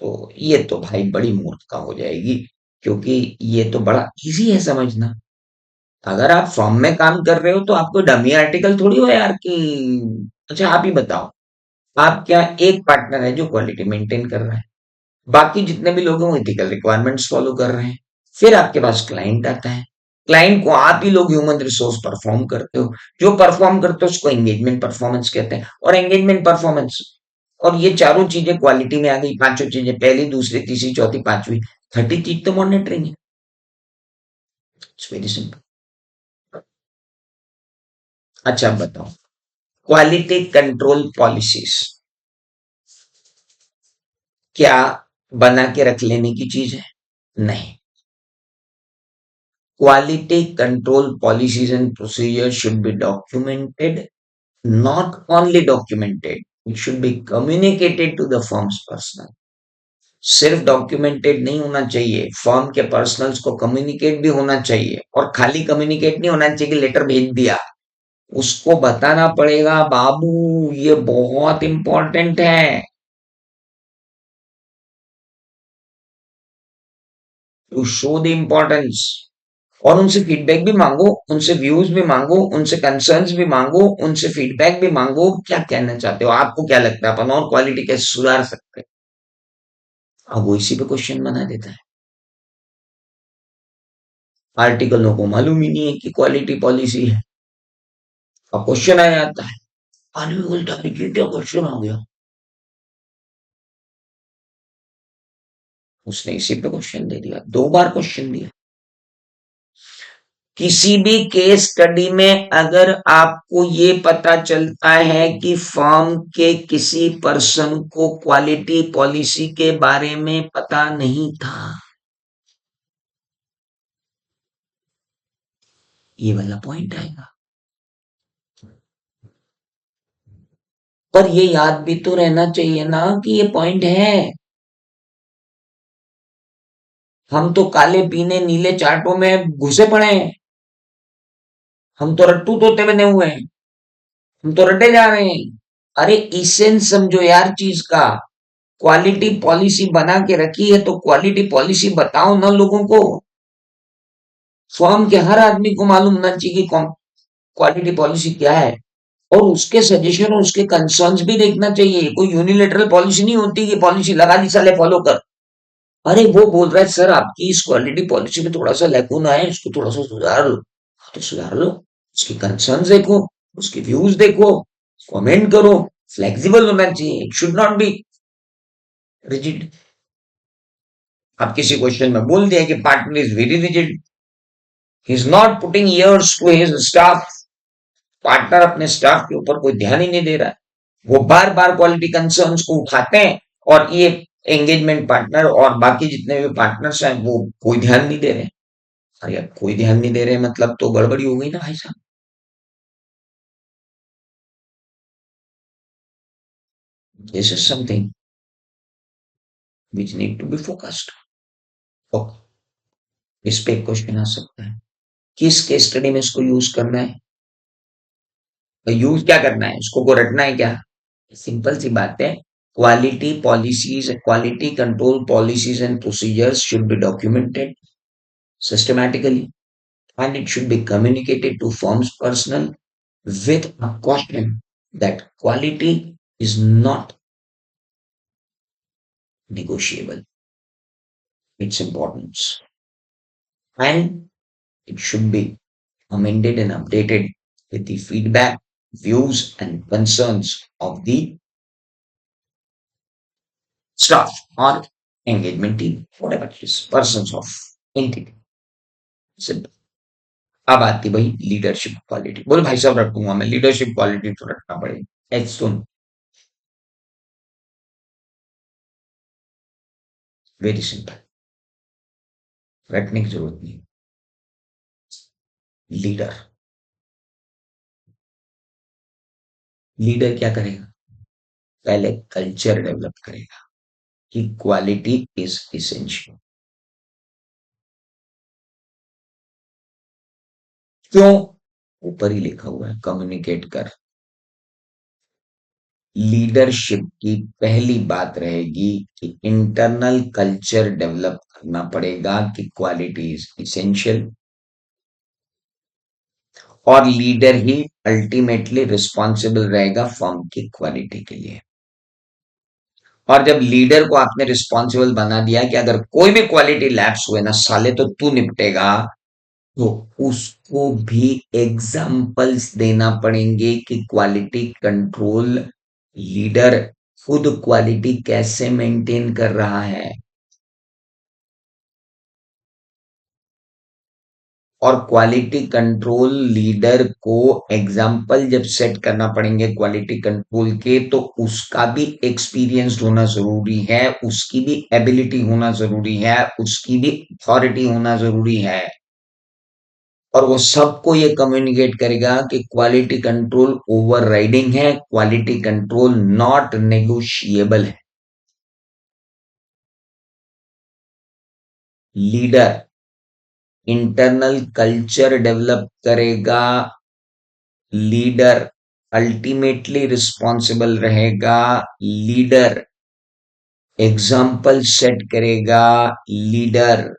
तो ये तो भाई बड़ी मूर्खता हो जाएगी, क्योंकि ये तो बड़ा इजी है समझना। अगर आप फॉर्म में काम कर रहे हो तो आपको डमी आर्टिकल थोड़ी हो यार कि अच्छा आप ही बताओ, आप क्या एक पार्टनर है जो क्वालिटी मेंटेन कर रहा है, बाकी जितने भी लोग हैं वो एथिकल रिक्वायरमेंट्स फॉलो कर रहे हैं। फिर आपके पास क्लाइंट आता है, क्लाइंट को आप ही लोग ह्यूमन रिसोर्स परफॉर्म करते हो, जो परफॉर्म करते हो उसको एंगेजमेंट परफॉर्मेंस कहते हैं। और एंगेजमेंट परफॉर्मेंस और ये चारों चीजें क्वालिटी में आ गई, पांचों चीजें, पहली दूसरी तीसरी चौथी पांचवी, छठी चीज तो मॉनिटरिंग है। It's very simple. अच्छा अब बताओ, क्वालिटी कंट्रोल पॉलिसीज क्या बना के रख लेने की चीज है? नहीं। Quality control policies and procedures should be documented, not only documented, it should be communicated to the firm's personnel. सिर्फ डॉक्यूमेंटेड नहीं होना चाहिए, फर्म के पर्सनल्स को कम्युनिकेट भी होना चाहिए, और खाली कम्युनिकेट नहीं होना चाहिए कि लेटर भेज दिया। उसको बताना पड़ेगा बाबू, ये बहुत इंपॉर्टेंट है, टू शो द इम्पोर्टेंस। और उनसे फीडबैक भी मांगो, उनसे व्यूज भी मांगो, उनसे कंसर्न्स भी मांगो, उनसे फीडबैक भी मांगो, क्या कहना चाहते हो, आपको क्या लगता है अपन और क्वालिटी कैसे सुधार सकते हैं। अब वो इसी पे क्वेश्चन बना देता है। आर्टिकलों को मालूम ही नहीं है कि क्वालिटी पॉलिसी है। अब क्वेश्चन आ जाता है, आदमी बोलता है ये क्या क्वेश्चन आ गया, उसने इसी पे क्वेश्चन दे दिया, दो बार क्वेश्चन दिया। किसी भी केस स्टडी में अगर आपको ये पता चलता है कि फर्म के किसी पर्सन को क्वालिटी पॉलिसी के बारे में पता नहीं था, ये वाला पॉइंट आएगा। पर ये याद भी तो रहना चाहिए ना कि ये पॉइंट है। हम तो काले पीने नीले चार्टों में घुसे पड़े हैं, हम तो रट्टू तोते बने हुए हैं, हम तो रटे जा रहे हैं। अरे इसेंस समझो यार चीज का। क्वालिटी पॉलिसी बना के रखी है तो क्वालिटी पॉलिसी बताओ ना लोगों को। फर्म के हर आदमी को मालूम होना चाहिए कि क्वालिटी पॉलिसी क्या है, और उसके सजेशन और उसके कंसर्न्स भी देखना चाहिए। कोई यूनिलेटरल पॉलिसी नहीं होती कि पॉलिसी लगा दी साले फॉलो कर। अरे वो बोल रहा है सर आपकी इस क्वालिटी पॉलिसी में थोड़ा सा लैकून है, इसको थोड़ा सा सुधार लो, हाँ, तो सुधार लो। उसके कंसर्न्स देखो, उसके व्यूज देखो, कमेंट करो। फ्लेक्सिबल होना चाहिए, it should not be rigid. आप किसी क्वेश्चन में बोल दिया कि partner is very rigid, he is not putting ears to his staff, partner अपने स्टाफ के ऊपर कोई ध्यान ही नहीं दे रहा है, वो बार बार क्वालिटी कंसर्न्स को उठाते हैं, और ये एंगेजमेंट पार्टनर और बाकी जितने भी पार्टनर्स हैं वो कोई ध्यान नहीं दे रहे। अरे यार कोई ध्यान नहीं दे रहे मतलब तो गड़बड़ी हो गई ना भाई साहब। This is something which need to be focused. Okay, इस पे क्वेश्चन आ सकता है, किस केस स्टडी में इसको यूज करना है, यूज क्या करना है, इसको को रटना है क्या? सिंपल सी बात है, quality policies, quality control policies and procedures should be documented systematically, and it should be communicated to firm's personnel with a caution that quality is not negotiable, its importance, and it should be amended and updated with the feedback, views, and concerns of the staff or engagement team, whatever it is, persons of entity. Simple. अब आती भाई लीडरशिप क्वालिटी। बोले भाई साहब रखूंगा मैं, लीडरशिप क्वालिटी तो रखना पड़ेगा। सुन, वेरी सिंपल, रटने की जरूरत नहीं। लीडर, लीडर क्या करेगा? पहले कल्चर डेवलप करेगा कि क्वालिटी इज इसेंशियल। क्यों? ऊपर ही लिखा हुआ है, कम्युनिकेट कर। लीडरशिप की पहली बात रहेगी कि इंटरनल कल्चर डेवलप करना पड़ेगा कि क्वालिटी इज इसेंशियल, और लीडर ही अल्टीमेटली रिस्पॉन्सिबल रहेगा फर्म की क्वालिटी के लिए। और जब लीडर को आपने रिस्पॉन्सिबल बना दिया कि अगर कोई भी क्वालिटी लैप्स हुए ना साले तो तू निपटेगा, तो उसको भी एग्जाम्पल्स देना पड़ेंगे कि क्वालिटी कंट्रोल लीडर खुद क्वालिटी कैसे मेंटेन कर रहा है। और क्वालिटी कंट्रोल लीडर को एग्जाम्पल जब सेट करना पड़ेंगे क्वालिटी कंट्रोल के, तो उसका भी एक्सपीरियंस होना जरूरी है, उसकी भी एबिलिटी होना जरूरी है, उसकी भी अथॉरिटी होना जरूरी है। और वो सबको ये कम्युनिकेट करेगा कि क्वालिटी कंट्रोल ओवरराइडिंग है, क्वालिटी कंट्रोल नॉट नेगोशिएबल है। लीडर इंटरनल कल्चर डेवलप करेगा, लीडर अल्टीमेटली रिस्पॉन्सिबल रहेगा, लीडर एग्जाम्पल सेट करेगा, लीडर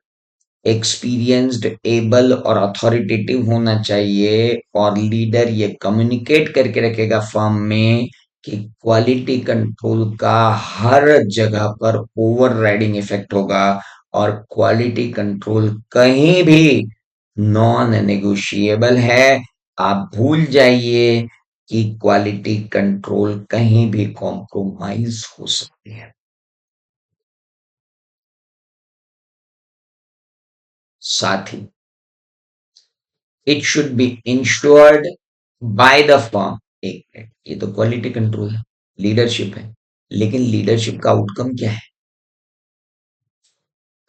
एक्सपीरियंस्ड, एबल और अथॉरिटेटिव होना चाहिए, और लीडर ये कम्युनिकेट करके रखेगा फर्म में कि क्वालिटी कंट्रोल का हर जगह पर ओवरराइडिंग इफेक्ट होगा, और क्वालिटी कंट्रोल कहीं भी नॉन नेगोशिएबल है। आप भूल जाइए कि क्वालिटी कंट्रोल कहीं भी कॉम्प्रोमाइज हो सकती है। साथ ही it should be insured by the firm. एक मिनट, ये तो क्वालिटी कंट्रोल है, लीडरशिप है, लेकिन लीडरशिप का आउटकम क्या है?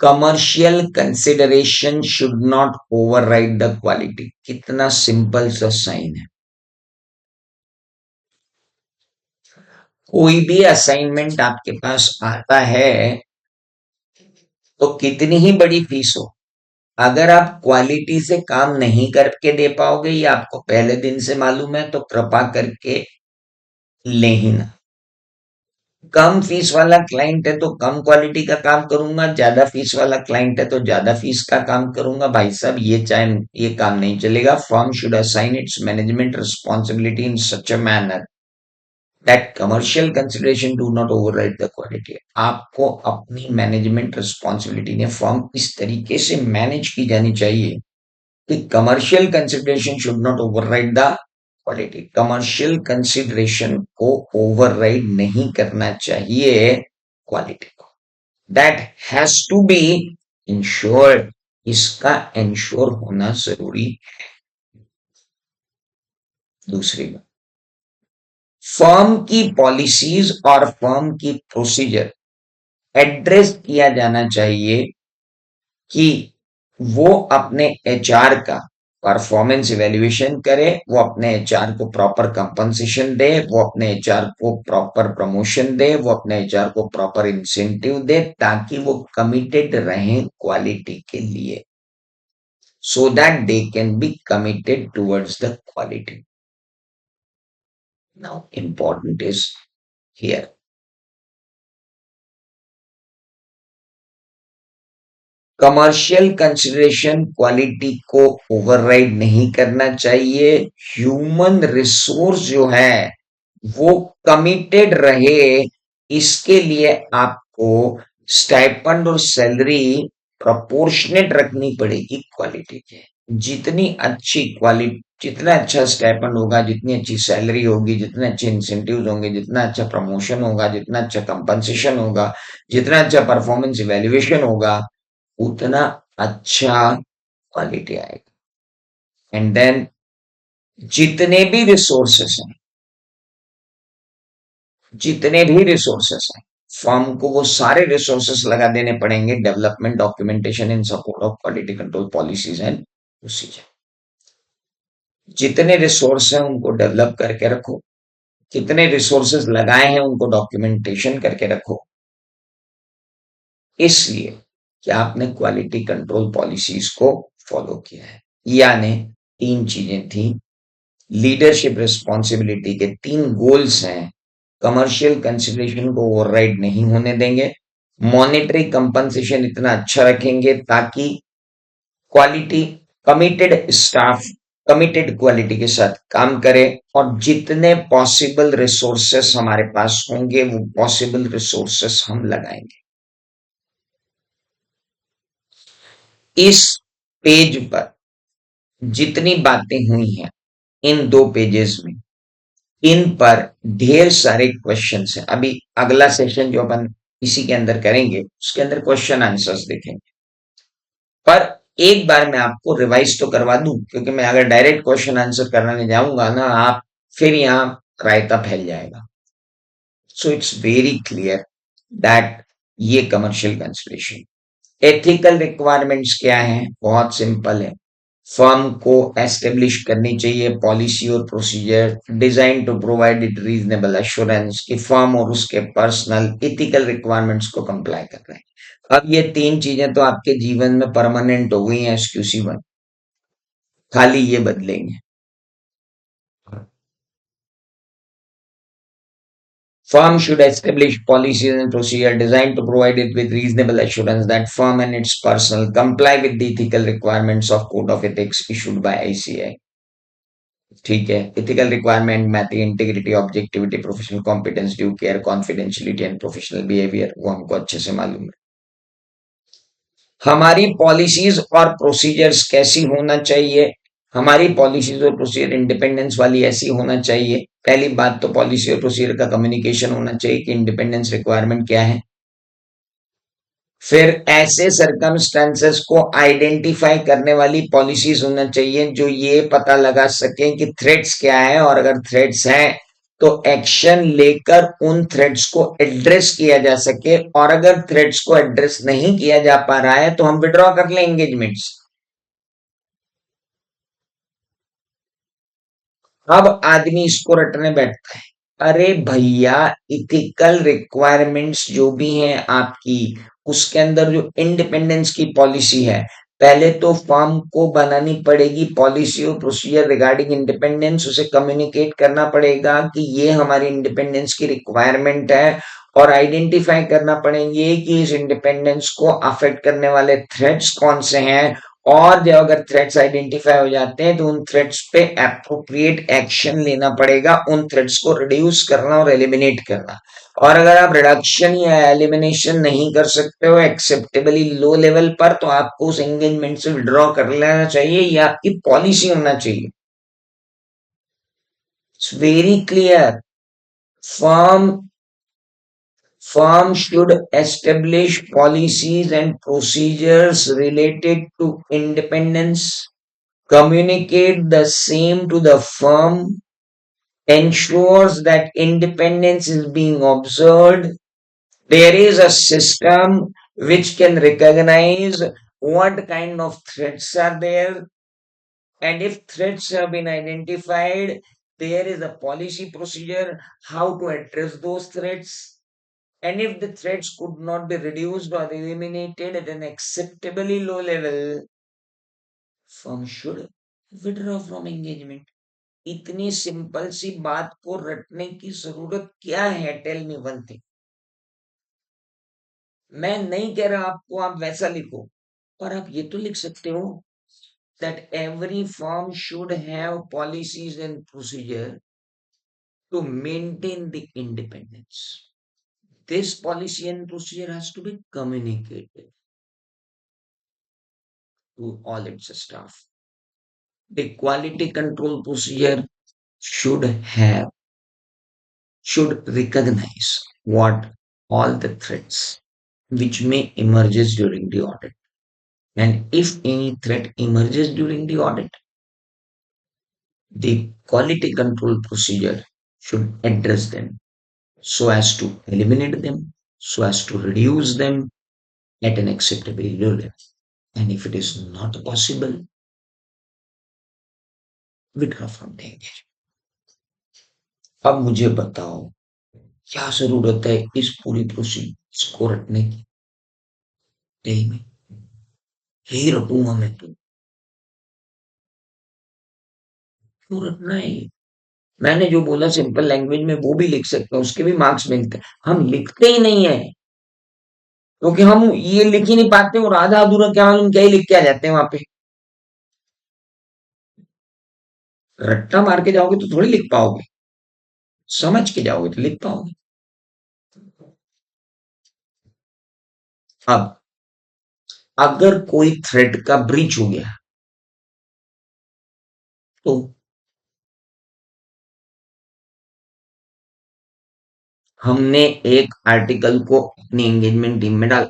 Commercial consideration should not override the quality. कितना सिंपल सा साइन है। कोई भी असाइनमेंट आपके पास आता है तो कितनी ही बड़ी फीस हो, अगर आप क्वालिटी से काम नहीं करके दे पाओगे, ये आपको पहले दिन से मालूम है, तो कृपा करके ले ही ना। कम फीस वाला क्लाइंट है तो कम क्वालिटी का काम करूंगा, ज्यादा फीस वाला क्लाइंट है तो ज्यादा फीस का काम करूंगा। भाई साहब ये चाहे, ये काम नहीं चलेगा। Firm should assign it's management responsibility in such a manner that commercial consideration do not override the quality. आपको अपनी मैनेजमेंट रिस्पॉन्सिबिलिटी ने फर्म इस तरीके से मैनेज की जानी चाहिए कि commercial consideration should not override the quality. Commercial consideration को ओवरराइड नहीं करना चाहिए क्वालिटी को। That has to be ensured. इसका इंश्योर होना जरूरी है। दूसरी बात, फर्म की पॉलिसीज और फर्म की प्रोसीजर एड्रेस किया जाना चाहिए कि वो अपने एचआर का परफॉर्मेंस इवेल्युएशन करे, वो अपने एचआर को प्रॉपर कंपनसेशन दे, वो अपने एचआर को प्रॉपर प्रमोशन दे, वो अपने एचआर को प्रॉपर इंसेंटिव दे, ताकि वो कमिटेड रहें क्वालिटी के लिए, so that they can be committed towards the quality. Now, important is here. Commercial consideration quality को ओवरराइड नहीं करना चाहिए। ह्यूमन रिसोर्स जो है वो कमिटेड रहे, इसके लिए आपको स्टाइपेंड और सैलरी प्रोपोर्शनेट रखनी पड़ेगी क्वालिटी के। जितनी अच्छी क्वालिटी, जितना अच्छा स्टाइपेंड होगा, जितनी अच्छी सैलरी होगी, जितने अच्छे इंसेंटिव्स होंगे, जितना अच्छा प्रमोशन होगा, जितना अच्छा कंपनसेशन होगा, जितना अच्छा परफॉर्मेंस इवैल्यूएशन होगा, उतना अच्छा क्वालिटी आएगा। एंड देन जितने भी रिसोर्सेस हैं, जितने भी रिसोर्सेस हैं, फर्म को वो सारे रिसोर्सेस लगा देने पड़ेंगे development documentation in support of quality control policies and procedure. जितने रिसोर्स हैं उनको डेवलप करके रखो, कितने रिसोर्सेज लगाए हैं उनको डॉक्यूमेंटेशन करके रखो, इसलिए कि आपने क्वालिटी कंट्रोल पॉलिसीज को फॉलो किया है। यानी तीन चीजें थी, लीडरशिप रिस्पॉन्सिबिलिटी के तीन गोल्स हैं, कमर्शियल कंसिडरेशन को ओवरराइड नहीं होने देंगे, मॉनेटरी कंपनसेशन इतना अच्छा रखेंगे ताकि quality committed staff committed quality के साथ काम करे, और जितने पॉसिबल रिसोर्सेस हमारे पास होंगे वो पॉसिबल रिसोर्सेस हम लगाएंगे। इस पेज पर जितनी बातें हुई हैं इन दो पेजेस में, इन पर ढेर सारे क्वेश्चंस हैं। अभी अगला सेशन जो अपन इसी के अंदर करेंगे उसके अंदर क्वेश्चन आंसर्स देखेंगे, पर एक बार मैं आपको रिवाइज तो करवा दूं, क्योंकि मैं अगर डायरेक्ट क्वेश्चन आंसर कराने जाऊंगा ना आप, फिर यहाँ रायता फैल जाएगा। So it's very clear that ये कमर्शियल कंसिडरेशन। एथिकल रिक्वायरमेंट्स क्या हैं? बहुत सिंपल है। फर्म को एस्टेब्लिश करनी चाहिए पॉलिसी और procedure design to provide it reasonable assurance कि फर्म और उसके पर्सनल एथिकल रिक्वायरमेंट्स को कंप्लाई कर रहे हैं। अब ये तीन चीजें तो आपके जीवन में परमानेंट हो गई हैं एसक्यूसी 1, खाली ये बदलेंगे। Firm should establish policies and procedures designed to provide it with reasonable assurance that firm and its personnel comply with the ethical requirements of Code of Ethics issued by ICI. ठीक है, ethical requirement में आती है integrity, objectivity, professional competence, due care, confidentiality and professional behaviour, वो हमको अच्छे से मालूम है। हमारी पॉलिसीज और प्रोसीजर्स कैसी होना चाहिए? हमारी पॉलिसीज और प्रोसीजर इंडिपेंडेंस वाली ऐसी होना चाहिए। पहली बात तो पॉलिसी और प्रोसीजर का कम्युनिकेशन होना चाहिए कि इंडिपेंडेंस रिक्वायरमेंट क्या है। फिर ऐसे सरकमस्टेंसेस को आइडेंटिफाई करने वाली पॉलिसीज होना चाहिए जो ये पता लगा सके कि थ्रेट्स क्या है, और अगर थ्रेट्स हैं तो एक्शन लेकर उन थ्रेट्स को एड्रेस किया जा सके, और अगर थ्रेट्स को एड्रेस नहीं किया जा पा रहा है तो हम विड्रॉ कर लें एंगेजमेंट्स। अब आदमी इसको रटने बैठता है, अरे भैया इथिकल रिक्वायरमेंट्स जो भी हैं आपकी, उसके अंदर जो इंडिपेंडेंस की पॉलिसी है, पहले तो फर्म को बनानी पड़ेगी पॉलिसी और प्रोसीजर रिगार्डिंग इंडिपेंडेंस, उसे कम्युनिकेट करना पड़ेगा कि ये हमारी इंडिपेंडेंस की रिक्वायरमेंट है, और आइडेंटिफाई करना पड़ेंगे कि इस इंडिपेंडेंस को अफेक्ट करने वाले थ्रेट्स कौन से हैं, और जब अगर थ्रेट्स आइडेंटिफाई हो जाते हैं तो उन थ्रेट्स पे एप्रोप्रिएट एक्शन लेना पड़ेगा, उन थ्रेट्स को रिड्यूस करना और एलिमिनेट करना। और अगर आप रिडक्शन या एलिमिनेशन नहीं कर सकते हो एक्सेप्टेबली लो लेवल पर, तो आपको उस एंगेजमेंट से विड्रॉ कर लेना चाहिए, ये आपकी पॉलिसी होना चाहिए। It's very clear. Firm firm should establish policies and procedures related to independence, communicate the same to the firm, ensures that independence is being observed. There is a system which can recognize what kind of threats are there, and if threats have been identified, there is a policy procedure how to address those threats. And if the threats could not be reduced or eliminated at an acceptably low level, firm should withdraw from engagement. इतनी सिंपल सी बात को रटने की जरूरत क्या है? Tell me one thing. मैं नहीं कह रहा आपको आप वैसा लिखो, पर आप ये तो लिख सकते हो that every firm should have policies and procedure to maintain the independence. This policy and procedure has to be communicated to all its staff. The quality control procedure should have should recognize what all the threats which may emerges during the audit, and if any threat emerges during the audit, The quality control procedure should address them so as to eliminate them, so as to reduce them at an acceptable level. And if it is not possible, withdraw from the engagement. अब मुझे बताओ क्या जरूरत है इस पूरी प्रोसीजर को रटने की? नहीं, मैं यही रटूंगा मैं तो। क्यों रटना है ये? मैंने जो बोला सिंपल लैंग्वेज में वो भी लिख सकते हैं, उसके भी मार्क्स मिलते हैं। हम लिखते ही नहीं है क्योंकि हम ये लिख ही नहीं पाते और आधा अधूरा क्या मालूम क्या ही लिख के आ जाते हैं वहां पे। रट्टा मार के जाओगे तो थोड़ी लिख पाओगे, समझ के जाओगे तो लिख पाओगे। अब अगर कोई थ्रेड का ब्रीच हो गया तो हमने एक आर्टिकल को अपनी एंगेजमेंट टीम में डाला,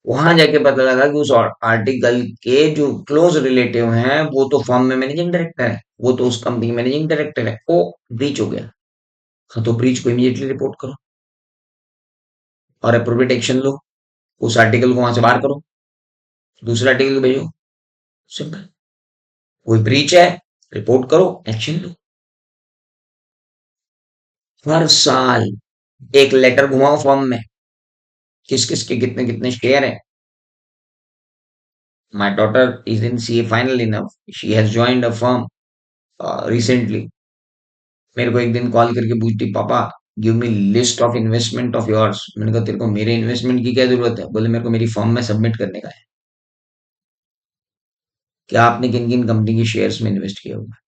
वहां जाके पता लगा कि उस आर्टिकल के जो क्लोज रिलेटिव हैं वो तो फर्म में मैनेजिंग डायरेक्टर है, वो तो उस कंपनी के मैनेजिंग डायरेक्टर है, वो ब्रीच हो गया। हाँ, तो ब्रीच को इमीडिएटली रिपोर्ट करो और अप्रोप्रिएट एक्शन लो, उस आर्टिकल को वहां से बाहर करो, दूसरा आर्टिकल भेजो। सिंपल। कोई ब्रीच है, रिपोर्ट करो, एक्शन लो। हर साल एक लेटर घुमाओ फर्म में, किस किस के कितने कितने शेयर है। My daughter is in CA final enough, she has joined a firm recently. मेरे को एक दिन कॉल करके पूछती, पापा give me list of investment of yours. मैंने कहा तेरे को मेरे इन्वेस्टमेंट की क्या जरूरत है? बोले मेरे को मेरी फर्म में सबमिट करने का है। क्या आपने किन किन कंपनी के शेयर्स में इन्वेस्ट किया हुआ है?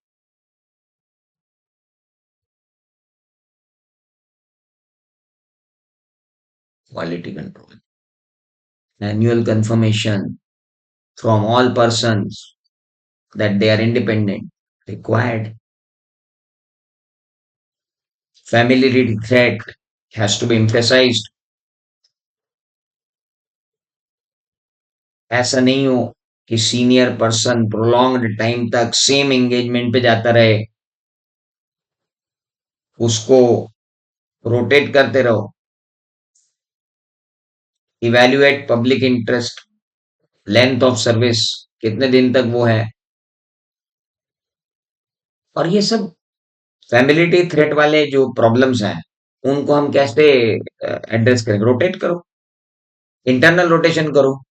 Quality control, annual confirmation from all persons that they are independent required. Familiarity threat has to be emphasized. ऐसा नहीं हो कि सीनियर पर्सन प्रोलॉन्ग्ड टाइम तक सेम एंगेजमेंट पे जाता रहे, उसको रोटेट करते रहो। Evaluate public interest, length of service, कितने दिन तक वो है। और ये सब फैमिलिटी थ्रेट वाले जो प्रॉब्लम्स हैं उनको हम कैसे एड्रेस करें? रोटेट करो, इंटरनल रोटेशन करो।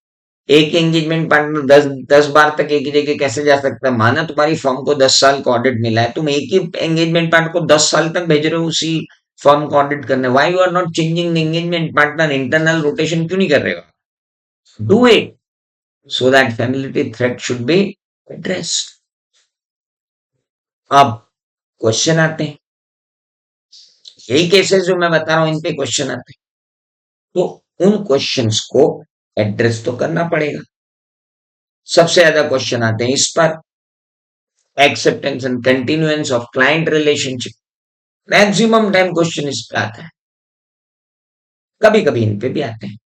एक एंगेजमेंट पार्टनर दस दस बार तक एक ही जगह कैसे जा सकता है? माना तुम्हारी फर्म को 10 साल का ऑडिट मिला है, तुम एक ही एंगेजमेंट पार्टनर को 10 साल तक भेज रहे हो उसी फर्म को ऑडिट करने, why you are not changing the engagement partner? Internal rotation क्यों नहीं कर रहे हो? Do it so that familiarity threat should be addressed. अब क्वेश्चन आते हैं, यही केसेस जो मैं बता रहा हूं इन पे क्वेश्चन आते हैं, तो उन क्वेश्चंस को एड्रेस तो करना पड़ेगा। सबसे ज्यादा क्वेश्चन आते हैं इस पर, acceptance and continuance of client relationship. Maximum time question इस पे आता है, कभी कभी इन पे भी आते हैं।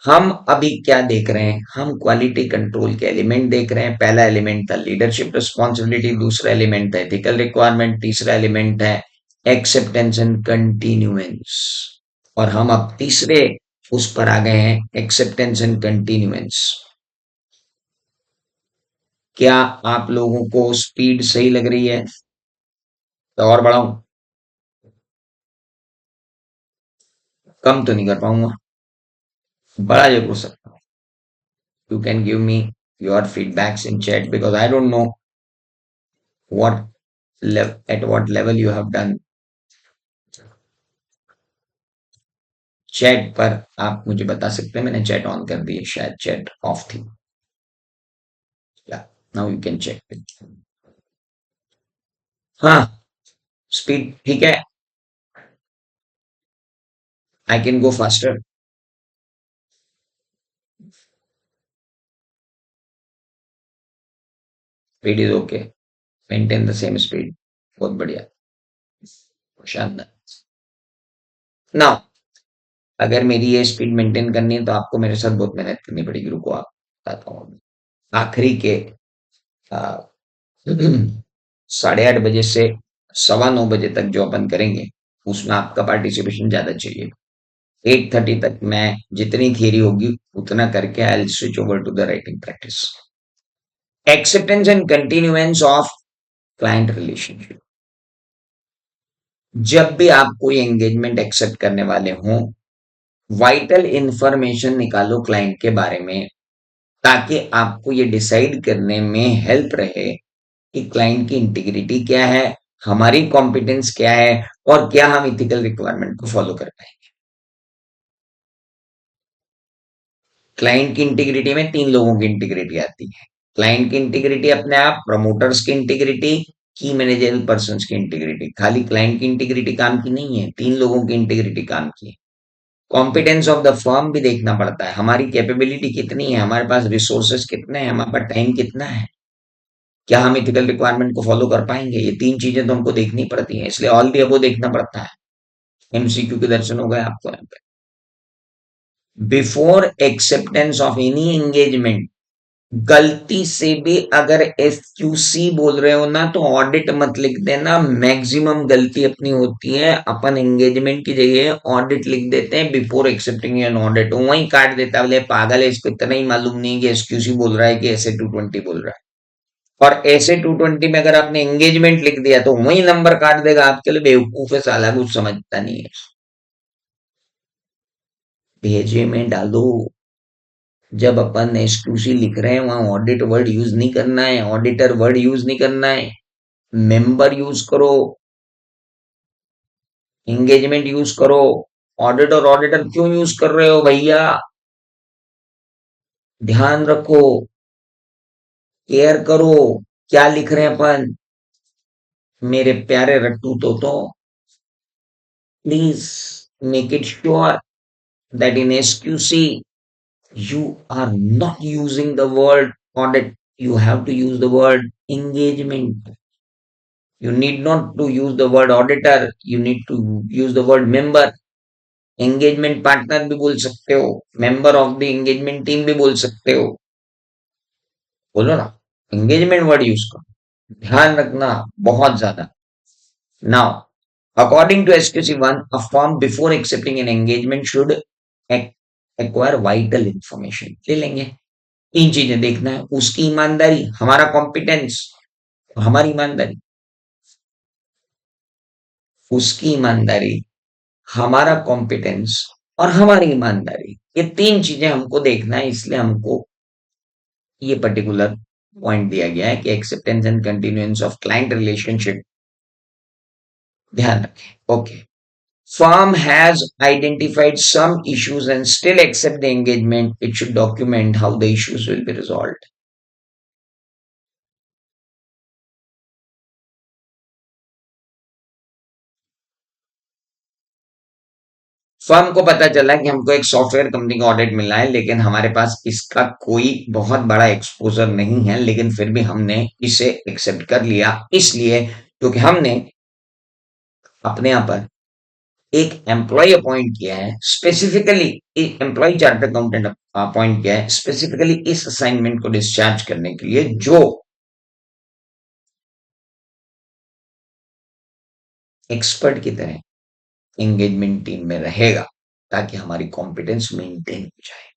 हम अभी क्या देख रहे हैं? हम क्वालिटी कंट्रोल के एलिमेंट देख रहे हैं। पहला एलिमेंट था लीडरशिप रिस्पॉन्सिबिलिटी, दूसरा एलिमेंट था एथिकल रिक्वायरमेंट, तीसरा एलिमेंट है एक्सेप्टेंस एंड कंटिन्यूएंस। और हम अब तीसरे उस पर आ गए हैं, एक्सेप्टेंस एंड कंटिन्यूएंस। क्या आप लोगों को स्पीड सही लग रही है तो और बढ़ाऊं? कम तो नहीं कर पाऊंगा, बड़ा जरूर सकता हूँ। You can give me your feedbacks in chat because I don't know what at what level you have done. Chat पर आप मुझे बता सकते हैं, मैंने चैट ऑन कर दी है, शायद चैट ऑफ थी। Now you can check. हाँ, स्पीड ठीक है, I can go faster. Speed is okay, maintain the same speed. बहुत बढ़िया, शानदार। नाउ अगर मेरी ये स्पीड मेंटेन करनी है तो आपको मेरे साथ बहुत मेहनत करनी पड़ेगी। रुको, आप बताता हूँ। आखिरी के 8:30 बजे से 9:15 बजे तक जो अपन करेंगे, उसमें आपका पार्टिसिपेशन ज्यादा चाहिए। 8:30 तक मैं जितनी थियरी होगी उतना करके I will switch over to the writing practice. Acceptance and continuance of client relationship. जब भी आप कोई एंगेजमेंट एक्सेप्ट करने वाले हो, वाइटल इंफॉर्मेशन निकालो क्लाइंट के बारे में, ताकि आपको ये डिसाइड करने में हेल्प रहे कि क्लाइंट की इंटीग्रिटी क्या है, हमारी कॉम्पिटेंस क्या है, और क्या हम इथिकल रिक्वायरमेंट को फॉलो कर पाएंगे। क्लाइंट की इंटीग्रिटी में 3 लोगों की इंटीग्रिटी आती है। क्लाइंट की इंटीग्रिटी अपने आप, प्रमोटर्स की इंटीग्रिटी, की मैनेजरल पर्सन की इंटीग्रिटी। खाली क्लाइंट की इंटीग्रिटी काम की नहीं है, 3 लोगों की इंटीग्रिटी काम की है। कॉम्पिटेंस ऑफ द फर्म भी देखना पड़ता है, हमारी कैपेबिलिटी कितनी है, हमारे पास रिसोर्सेस कितने हैं, हमारे पास टाइम कितना है, क्या हम इथिकल रिक्वायरमेंट को फॉलो कर पाएंगे। ये 3 चीजें तो हमको देखनी पड़ती हैं, इसलिए ऑल दी अबव देखना पड़ता है। एमसीक्यू के दर्शन हो गए आपको यहाँ पे। Before acceptance of any engagement, गलती से भी अगर एसक्यूसी बोल रहे हो ना, तो ऑडिट मत लिख देना। मैक्सिमम गलती अपनी होती है, अपन एंगेजमेंट की जगह ऑडिट लिख देते हैं बिफोर एक्सेप्टिंग एन ऑडिट, वहीं काट देता है, बोले पागल है, इसको इतना ही मालूम नहीं कि एसक्यूसी बोल रहा है कि ऐसे 220 बोल रहा है। और ऐसे 220 में अगर आपने एंगेजमेंट लिख दिया तो वही नंबर काट देगा, आपके लिए बेवकूफ है साला, कुछ समझता नहीं है। भेजे में डालो। जब अपन एसक्यूसी लिख रहे हैं वहां ऑडिट वर्ड यूज नहीं करना है, ऑडिटर वर्ड यूज नहीं करना है, मेंबर यूज करो, एंगेजमेंट यूज करो। ऑडिट और ऑडिटर क्यों यूज कर रहे हो भैया, ध्यान रखो, केयर करो, क्या लिख रहे हैं अपन। मेरे प्यारे रट्टू तो please make it sure that in SQC you are not using the word audit, you have to use the word engagement. You need not to use the word auditor, you need to use the word member. Engagement partner भी बोल सकते हो, member of the engagement team भी बोल सकते हो, बोलो ना, एंगेजमेंट वर्ड यूज करो, ध्यान रखना बहुत ज्यादा। Now according to SQC 1, a firm before accepting an engagement should acquire vital information। ले लेंगे, 3 चीजें देखना है, उसकी ईमानदारी, हमारा कॉम्पिटेंस, हमारी ईमानदारी, उसकी ईमानदारी, हमारा कॉम्पिटेंस और हमारी ईमानदारी, ये 3 चीजें हमको देखना है। इसलिए हमको ये पर्टिकुलर पॉइंट दिया गया है कि acceptance and continuance of client relationship, ध्यान रखें। Okay, firm has identified some issues and still accept the engagement, it should document how the issues will be resolved। Firm को पता चला कि हमको एक सॉफ्टवेयर कंपनी का ऑडिट मिला है, लेकिन हमारे पास इसका कोई बहुत बड़ा एक्सपोजर नहीं है, लेकिन फिर भी हमने इसे एक्सेप्ट कर लिया, इसलिए क्योंकि हमने अपने यहाँ पर एक एम्प्लॉय अपॉइंट किया है, स्पेसिफिकली एक एम्प्लॉय चार्टर्ड अकाउंटेंट अपॉइंट किया है स्पेसिफिकली इस असाइनमेंट को डिस्चार्ज करने के लिए, जो एक्सपर्ट की तरह एंगेजमेंट टीम में रहेगा, ताकि हमारी कॉम्पिटेंस मेंटेन हो जाए।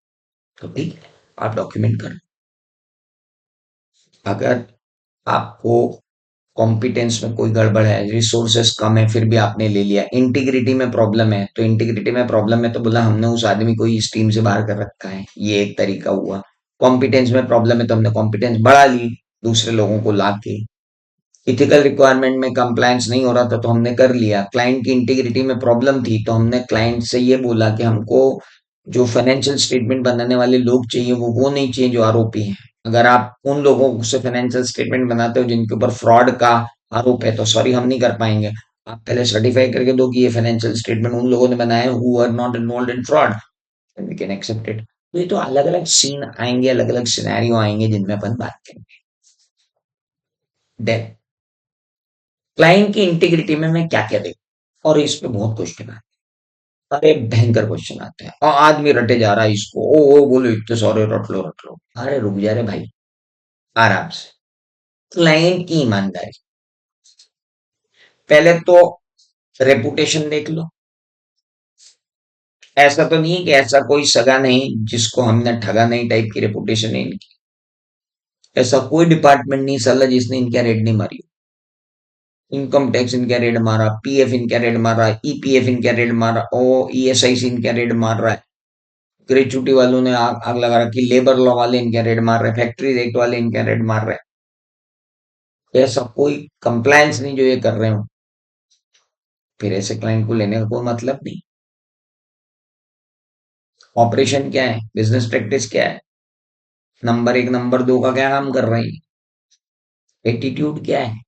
तो ठीक है, आप डॉक्यूमेंट कर। अगर आपको कॉम्पिटेंस में कोई गड़बड़ है, रिसोर्सेस कम है, फिर भी आपने ले लिया, इंटीग्रिटी में प्रॉब्लम है, तो इंटीग्रिटी में प्रॉब्लम है तो बोला हमने उस आदमी को इस टीम से बाहर कर रखा है, ये एक तरीका हुआ। कॉम्पिटेंस में प्रॉब्लम है तो हमने कॉम्पिटेंस बढ़ा ली दूसरे लोगों को ला के। इथिकल रिक्वायरमेंट में कंप्लायंस नहीं हो रहा था तो हमने कर लिया। क्लाइंट की इंटीग्रिटी में प्रॉब्लम थी तो हमने क्लाइंट से ये बोला कि हमको जो फाइनेंशियल स्टेटमेंट बनाने वाले लोग चाहिए वो नहीं चाहिए जो आरोपी हैं। अगर आप उन लोगों से फाइनेंशियल स्टेटमेंट बनाते हो जिनके ऊपर फ्रॉड का आरोप है तो सॉरी, हम नहीं कर पाएंगे। आप पहले सर्टिफाई करके दो कि ये फाइनेंशियल स्टेटमेंट उन लोगों ने बनाया है who are not involve in fraud, we can accept it. तो ये तो अलग अलग सीन आएंगे, अलग अलग सिनेरियो आएंगे जिनमें अपन बात करेंगे। देन क्लाइंट की इंटीग्रिटी में मैं क्या क्या देखूं, और इस पे बहुत क्वेश्चन आते हैं, अरे भयंकर क्वेश्चन आते हैं, और आदमी रटे जा रहा है इसको, ओ बोलो इतने सारे रट लो रट लो। अरे रुक जा रे भाई, आराम से। क्लाइंट की ईमानदारी, पहले तो रेपुटेशन देख लो। ऐसा तो नहीं है कि ऐसा कोई सगा नहीं जिसको हमने ठगा नहीं टाइप की रेपुटेशन है इनकी। ऐसा कोई डिपार्टमेंट नहीं साला जिसने इनका रेड नहीं मारी। इनकम टैक्स इनका रेड मारा, पीएफ इनका रेड मारा, ईपीएफ इनका रेड मारा, ओ ईएसआईसी इनका रेड मार रहा है। ग्रेचुटी वालों ने आग आग लगा रखी, लेबर लॉ वाले इनका रेड मार रहे हैं, फैक्ट्री एक्ट वाले इनका रेड मार रहे हैं। ऐसा कोई कंप्लायंस नहीं जो ये कर रहे हो। फिर ऐसे क्लाइंट को लेने का कोई मतलब नहीं। ऑपरेशन क्या है, बिजनेस प्रैक्टिस क्या है, नंबर एक नंबर दो का क्या काम कर रहे हैं, एटीट्यूड क्या है,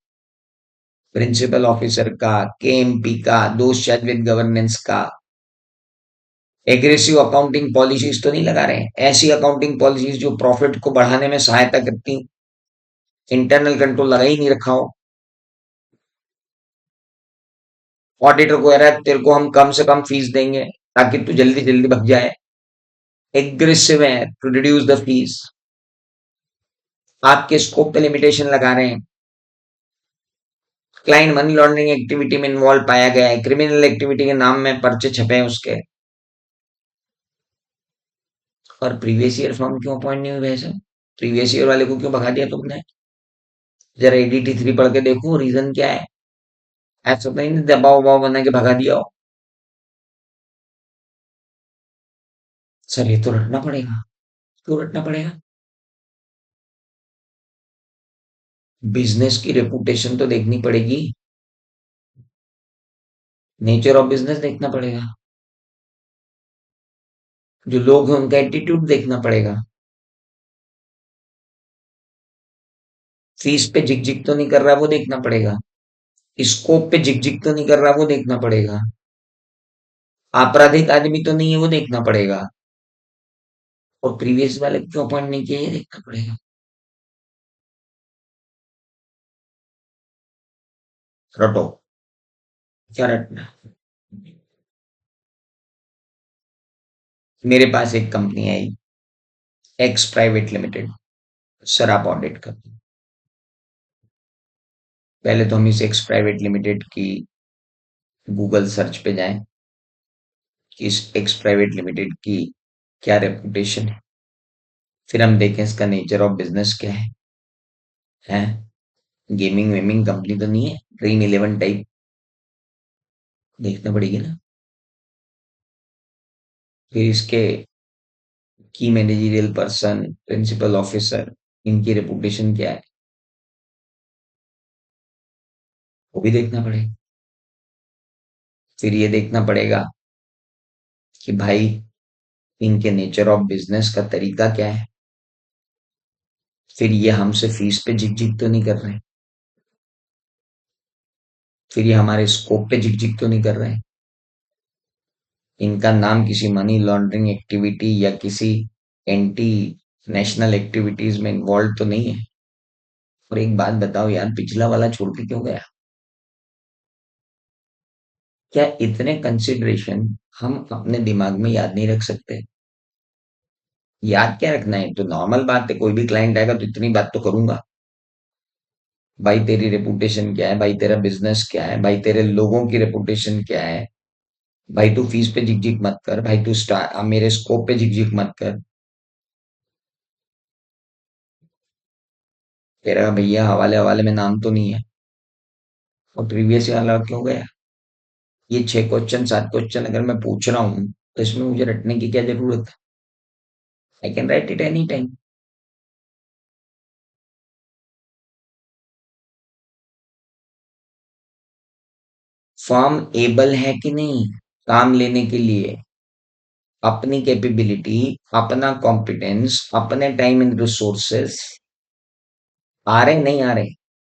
प्रिंसिपल ऑफिसर का, केएमपी का, दोस्त शायद विद गवर्नेंस का। एग्रेसिव अकाउंटिंग पॉलिसीज तो नहीं लगा रहे हैं, ऐसी अकाउंटिंग पॉलिसीज जो प्रॉफिट को बढ़ाने में सहायता करती। इंटरनल कंट्रोल लगा ही नहीं रखा हो। ऑडिटर को कह रहा है तेरे को हम कम से कम फीस देंगे ताकि तू जल्दी जल्दी भग जाए। एग्रेसिव है टू रिड्यूस द फीस। आपके स्कोप पे लिमिटेशन लगा रहे हैं। क्लाइंट मनी लॉन्ड्रिंग एक्टिविटी में इन्वॉल्व पाया गया है, क्रिमिनल एक्टिविटी के नाम में पर्चे छपे हैं उसके। और प्रीवियस ईयर फॉर्म क्यों अपॉइंट नहीं हुई वैसे? प्रीवियस ईयर वाले को क्यों भगा दिया तुमने? जरा एडीटी थ्री पढ़ के देखो रीजन क्या है। ऐसा तो नहीं दबाव वबाव बना के भगा दिया हो। सर ये तो रटना पड़ेगा। क्यों रटना पड़ेगा? बिजनेस की रेपुटेशन तो देखनी पड़ेगी। नेचर ऑफ बिजनेस देखना पड़ेगा। जो लोग हैं उनका एटीट्यूड देखना पड़ेगा। फीस पे झिक झिक तो नहीं कर रहा वो देखना पड़ेगा। स्कोप पे झिक झिक तो नहीं कर रहा वो देखना पड़ेगा। आपराधिक आदमी तो नहीं है वो देखना पड़ेगा। और प्रीवियस वाले को क्यों अपॉइंट नहीं किया ये देखना पड़ेगा। रटो। क्या रटना? मेरे पास एक कंपनी आई, एक्स प्राइवेट लिमिटेड। सर आप ऑडिट कर दो। पहले तो हम इस एक्स प्राइवेट लिमिटेड की गूगल सर्च पे जाएं कि इस एक्स प्राइवेट लिमिटेड की क्या रेपुटेशन है। फिर हम देखें इसका नेचर ऑफ बिजनेस क्या है। गेमिंग वेमिंग कंपनी तो नहीं है, ड्रीम इलेवन टाइप? देखना पड़ेगी ना। फिर इसके की मैनेजरियल पर्सन, प्रिंसिपल ऑफिसर, इनकी रेपुटेशन क्या है, वो भी देखना पड़ेगा। फिर ये देखना पड़ेगा कि भाई इनके नेचर ऑफ बिजनेस का तरीका क्या है। फिर ये हमसे फीस पे झिक झिक तो नहीं कर रहे हैं। फिर ये हमारे स्कोप पे झिक झिक तो नहीं कर रहे हैं। इनका नाम किसी मनी लॉन्ड्रिंग एक्टिविटी या किसी एंटी नेशनल एक्टिविटीज में इन्वॉल्व तो नहीं है। और एक बात बताओ यार, पिछला वाला छोड़ के क्यों गया? क्या इतने कंसिडरेशन हम अपने दिमाग में याद नहीं रख सकते? याद क्या रखना है, तो नॉर्मल बात है, कोई भी क्लाइंट आएगा तो इतनी बात तो करूंगा। भाई तेरी रेपुटेशन क्या है, भाई तेरा बिजनेस क्या है, भाई तेरे लोगों की रेपुटेशन क्या है। भाई तू फीस पे झिक झिक मत कर, भाई तू मेरे स्कोप पे झिक झिक मत कर। तेरा भैया हवाले हवाले में नाम तो नहीं है। और प्रीवियस वाला क्यों गया? ये 6 क्वेश्चन 7 क्वेश्चन अगर मैं पूछ रहा हूँ तो इसमें मुझे रटने की क्या जरूरत है? I can write it any time. Firm able है कि नहीं काम लेने के लिए, अपनी कैपेबिलिटी, अपना कॉम्पिटेंस, अपने टाइम एंड रिसोर्सेस आ रहे नहीं आ रहे,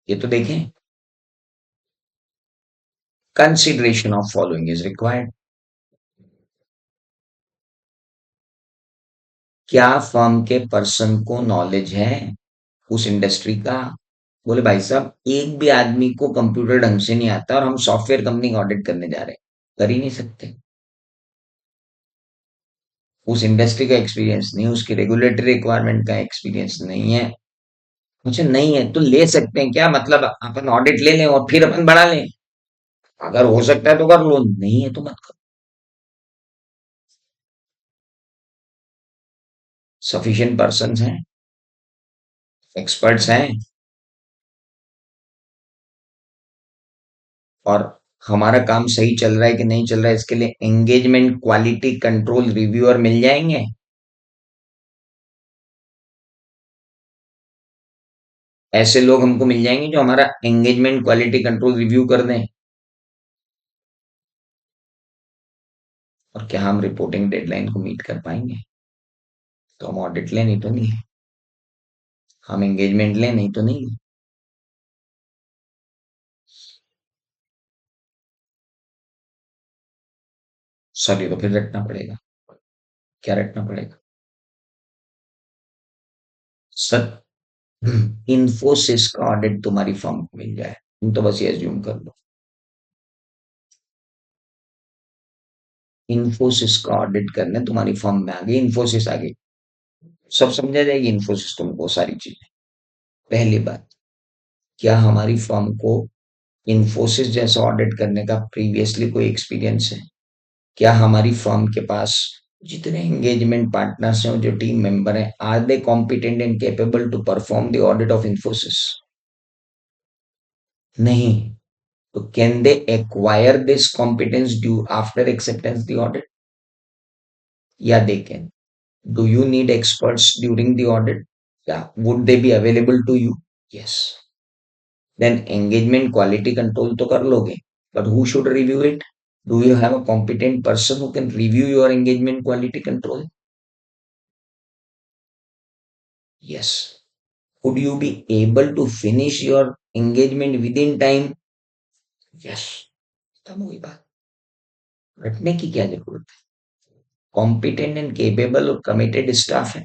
ये तो देखें। Consideration of following is required. क्या फर्म के पर्सन को नॉलेज है उस इंडस्ट्री का? बोले भाई साहब एक भी आदमी को कंप्यूटर ढंग से नहीं आता और हम सॉफ्टवेयर कंपनी का ऑडिट करने जा रहे हैं, कर ही नहीं सकते। उस इंडस्ट्री का एक्सपीरियंस नहीं, उसकी रेगुलेटरी रिक्वायरमेंट का एक्सपीरियंस नहीं है। मुझे नहीं है तो ले सकते हैं क्या, मतलब अपन ऑडिट ले लें और फिर अपन बढ़ा लें? अगर हो सकता है तो कर लो, नहीं है तो मत करो। सफिशिएंट पर्सन हैं, एक्सपर्ट्स हैं, और हमारा काम सही चल रहा है कि नहीं चल रहा है इसके लिए एंगेजमेंट क्वालिटी कंट्रोल रिव्यूअर मिल जाएंगे। ऐसे लोग हमको मिल जाएंगे जो हमारा एंगेजमेंट क्वालिटी कंट्रोल रिव्यू कर दें। और क्या हम रिपोर्टिंग डेडलाइन को मीट कर पाएंगे? तो हम ऑडिट लें, नहीं तो नहीं है। हम एंगेजमेंट लें, नहीं तो नहीं है। सर ये तो फिर रटना पड़ेगा। क्या रटना पड़ेगा? सर इन्फोसिस का ऑडिट तुम्हारी फर्म को मिल जाए, तुम तो बस ये एज्यूम कर लो। इन्फोसिस का ऑडिट करने तुम्हारी फर्म में आ गई, इन्फोसिस आ गई, सब समझा जाएगी इन्फोसिस तुमको सारी चीजें। पहली बात, क्या हमारी फर्म को इन्फोसिस जैसा ऑडिट करने का प्रीवियसली कोई एक्सपीरियंस है? क्या हमारी फर्म के पास जितने एंगेजमेंट पार्टनर्स हैं और जो टीम मेंबर हैं, are they competent and capable to perform the audit of Infosys? नहीं। तो can they acquire this competence due after acceptance the audit? या they can? Do you need experts during the audit? या would they be available to you? Yes. Then engagement quality control तो कर लोगे, but who should review it? Do you have a competent person who can review your engagement quality control? Yes. Would you be able to finish your engagement within time? Yes. तब वही बात, रटने की क्या जरूरत है? कॉम्पिटेंट एंड केपेबल और कमिटेड स्टाफ है।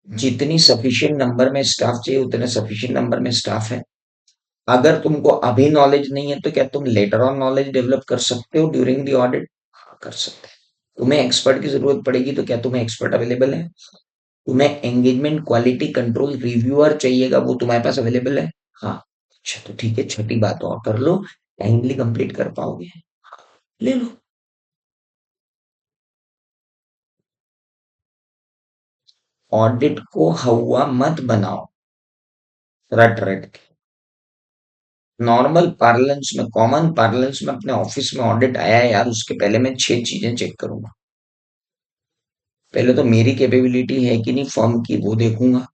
जितनी सफिशिएंट नंबर में स्टाफ चाहिए उतने सफिशिएंट नंबर में स्टाफ है। अगर तुमको अभी नॉलेज नहीं है तो क्या तुम लेटर ऑन नॉलेज डेवलप कर सकते हो ड्यूरिंग द ऑडिट? हाँ, कर सकते हैं। तुम्हें एक्सपर्ट की जरूरत पड़ेगी तो क्या तुम्हें एक्सपर्ट अवेलेबल है? तुम्हें एंगेजमेंट क्वालिटी कंट्रोल रिव्यूअर चाहिएगा, वो तुम्हारे पास अवेलेबल है? हाँ। अच्छा तो ठीक है, छठी बात और कर लो, टाइमली कंप्लीट कर पाओगे? ले लो। ऑडिट को हवा मत बनाओ रट रट के। नॉर्मल पार्लेंस में, कॉमन पार्लेंस में अपने ऑफिस में ऑडिट आया है यार, उसके पहले मैं 6 चीजें चेक करूंगा। पहले तो मेरी कैपेबिलिटी है कि नहीं फर्म की, वो देखूंगा।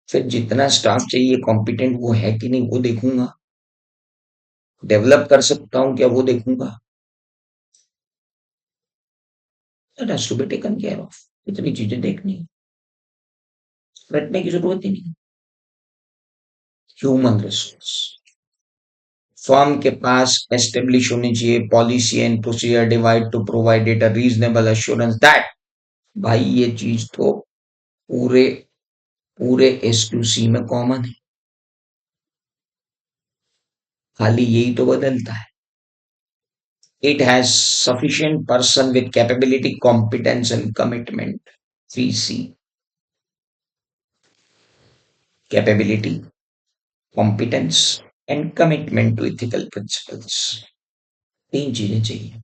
फिर जितना स्टाफ चाहिए कॉम्पिटेंट वो है कि नहीं वो देखूंगा। डेवलप कर सकता हूँ क्या वो देखूंगा। That has to be taken care of. इतनी चीजें देखनी, रटने की जरूरत ही नहीं। ह्यूमन रिसोर्स, फर्म के पास एस्टेब्लिश होनी चाहिए policy and procedure divide two provide it a reasonable assurance that, भाई ये चीज तो पूरे पूरे एसक्यूसी में कॉमन है, खाली यही तो बदलता है। It has sufficient person with capability competence and commitment. 3C, capability, competence and commitment to ethical principles. 3 चीजें चाहिए।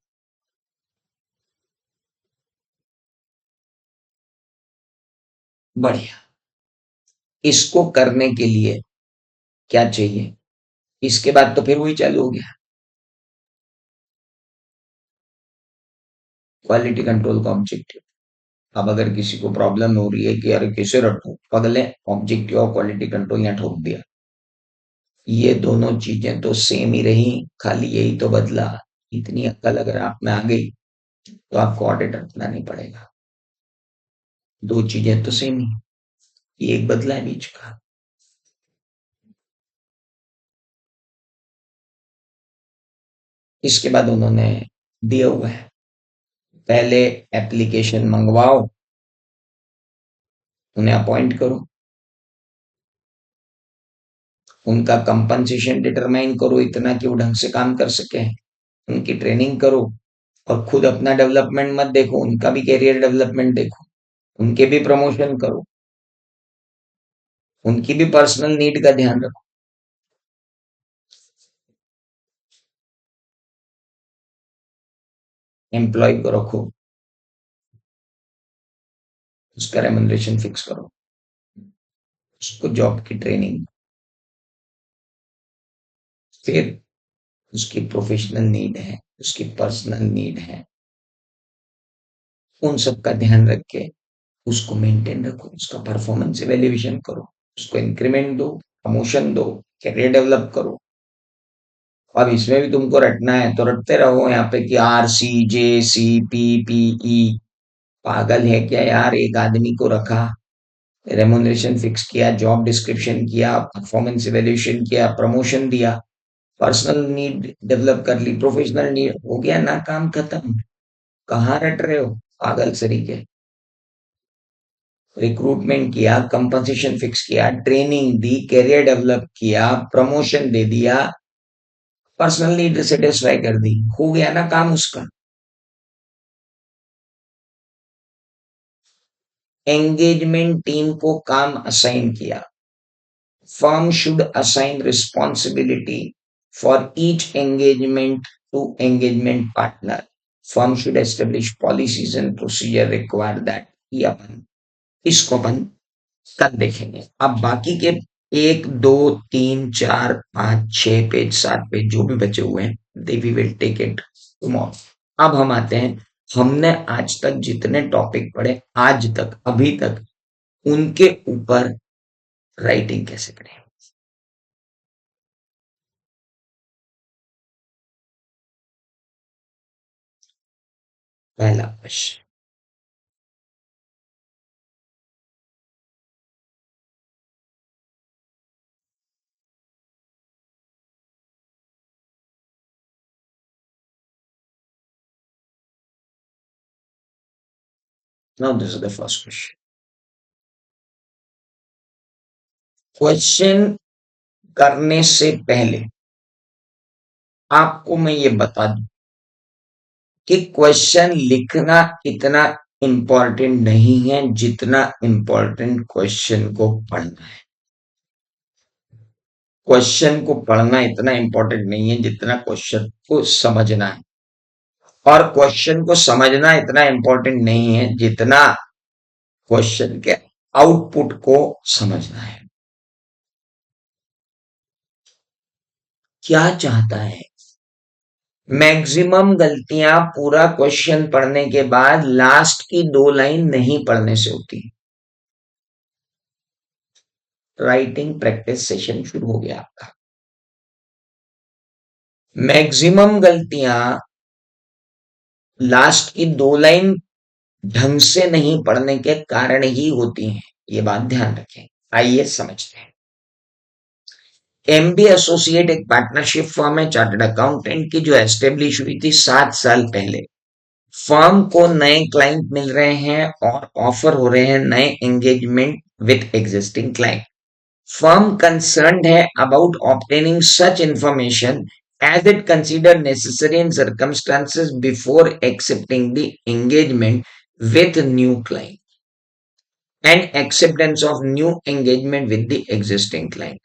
बढ़िया। इसको करने के लिए क्या चाहिए? इसके बाद तो फिर वही चालू हो गया, क्वालिटी कंट्रोल का ऑब्जेक्टिव। अब अगर किसी को प्रॉब्लम हो रही है कि यार कैसे रखूं, पगले ऑब्जेक्टिव और क्वालिटी कंट्रोल यहाँ ठोक दिया। ये दोनों चीजें तो सेम ही रही, खाली यही तो बदला। इतनी अक्ल अगर आप में आ गई तो आपको ऑडिट रखना नहीं पड़ेगा। दो चीजें तो सेम ही, ये एक बदला है बीच का। इसके बाद उन्होंने दिया हुआ है, पहले एप्लीकेशन मंगवाओ, उन्हें अपॉइंट करो, उनका कंपनसेशन डिटरमाइन करो इतना कि वो ढंग से काम कर सके, उनकी ट्रेनिंग करो, और खुद अपना डेवलपमेंट मत देखो, उनका भी कैरियर डेवलपमेंट देखो, उनके भी प्रमोशन करो, उनकी भी पर्सनल नीड का ध्यान रखो। एम्प्लॉय को रखो, उसका रेमुनरेशन फिक्स करो, उसको जॉब की ट्रेनिंग, फिर उसकी प्रोफेशनल नीड है, उसकी पर्सनल नीड है, उन सब का ध्यान रख के उसको मेंटेन रखो, उसका परफॉर्मेंस इवेल्युएशन करो, उसको इंक्रीमेंट दो, प्रमोशन दो, कैरियर डेवलप करो। अब इसमें भी तुमको रटना है तो रटते रहो यहाँ पे कि RCJCPPE। पागल है क्या यार, एक आदमी को रखा, रेमुनरेशन फिक्स किया, जॉब डिस्क्रिप्शन किया, परफॉर्मेंस इवेल्युएशन किया, प्रमोशन दिया, पर्सनल नीड डेवलप कर ली, प्रोफेशनल नीड हो गया ना, काम खत्म। कहाँ रट रहे हो पागल सरीके। रिक्रूटमेंट किया, कंपनसेशन फिक्स किया, ट्रेनिंग दी, कैरियर डेवलप किया, प्रमोशन दे दिया, पर्सनल नीड सेटिस्फाई कर दी, हो गया ना काम उसका। एंगेजमेंट टीम को काम असाइन किया। Firm should assign responsibility for each engagement to engagement partner. Firm should establish policies and procedure require that। ये अपन इसको अपन कल देखेंगे। अब बाकी के 1 2 3 4 5 6 पेज 7 पेज जो भी बचे हुए हैं, they we will take it tomorrow. अब हम आते हैं, हमने आज तक जितने टॉपिक पढ़े आज तक अभी तक, उनके ऊपर राइटिंग कैसे करें। पहला question, now this is the first question। Question करने से पहले आपको मैं ये बता दूं कि क्वेश्चन लिखना इतना इंपॉर्टेंट नहीं है जितना इंपॉर्टेंट क्वेश्चन को पढ़ना है। क्वेश्चन को पढ़ना इतना इंपॉर्टेंट नहीं है जितना क्वेश्चन को समझना है, और क्वेश्चन को समझना इतना इंपॉर्टेंट नहीं है जितना क्वेश्चन के आउटपुट को समझना है। क्या चाहता है। मैक्सिमम गलतियां पूरा क्वेश्चन पढ़ने के बाद लास्ट की 2 लाइन नहीं पढ़ने से होती। राइटिंग प्रैक्टिस सेशन शुरू हो गया आपका। मैक्सिमम गलतियां लास्ट की 2 लाइन ढंग से नहीं पढ़ने के कारण ही होती हैं, ये बात ध्यान रखें। आइए समझते हैं। MBA एसोसिएट एक पार्टनरशिप फर्म है चार्टर्ड अकाउंटेंट की, जो एस्टेब्लिश हुई थी 7 साल पहले। फर्म को नए क्लाइंट मिल रहे हैं और ऑफर हो रहे हैं नए engagement with existing client. Firm concerned है about obtaining such information as it considered necessary in circumstances before accepting the engagement with new client and acceptance of new engagement with the existing client.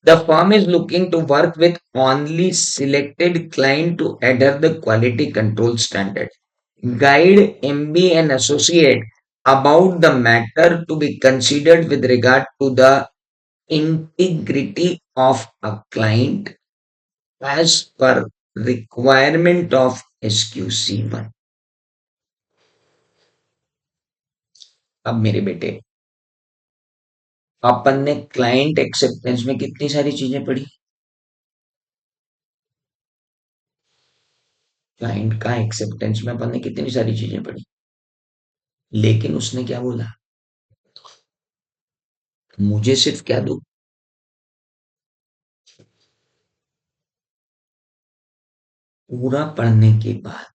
The firm is looking to work with only selected client to adhere the quality control standard. Guide MB and associate about the matter to be considered with regard to the integrity of a client as per requirement of SQC1। अब मेरे बेटे, अपन ने क्लाइंट एक्सेप्टेंस में कितनी सारी चीजें पढ़ी। क्लाइंट का एक्सेप्टेंस में अपन ने कितनी सारी चीजें पढ़ी, लेकिन उसने क्या बोला, मुझे सिर्फ क्या दो। पूरा पढ़ने के बाद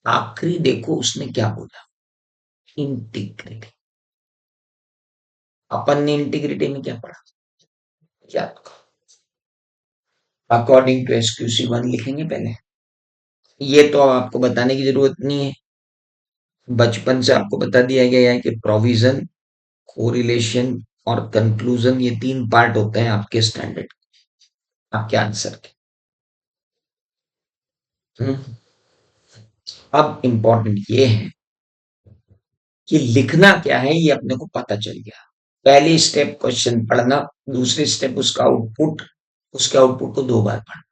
आखिरी देखो उसने क्या बोला, इंटीग्रिटी। अपन ने इंटीग्रिटी में क्या पढ़ा, याद करो। अकॉर्डिंग टू SQC1 लिखेंगे पहले। ये तो अब आपको बताने की जरूरत नहीं है, बचपन से आपको बता दिया गया है कि प्रोविजन, कोरिलेशन और कंक्लूजन, ये 3 पार्ट होते हैं आपके स्टैंडर्ड, आपके आंसर के। हम्म, अब इंपॉर्टेंट ये है कि लिखना क्या है ये अपने को पता चल गया। पहली स्टेप क्वेश्चन पढ़ना, दूसरी स्टेप उसका आउटपुट, उसके आउटपुट को 2 बार पढ़ना।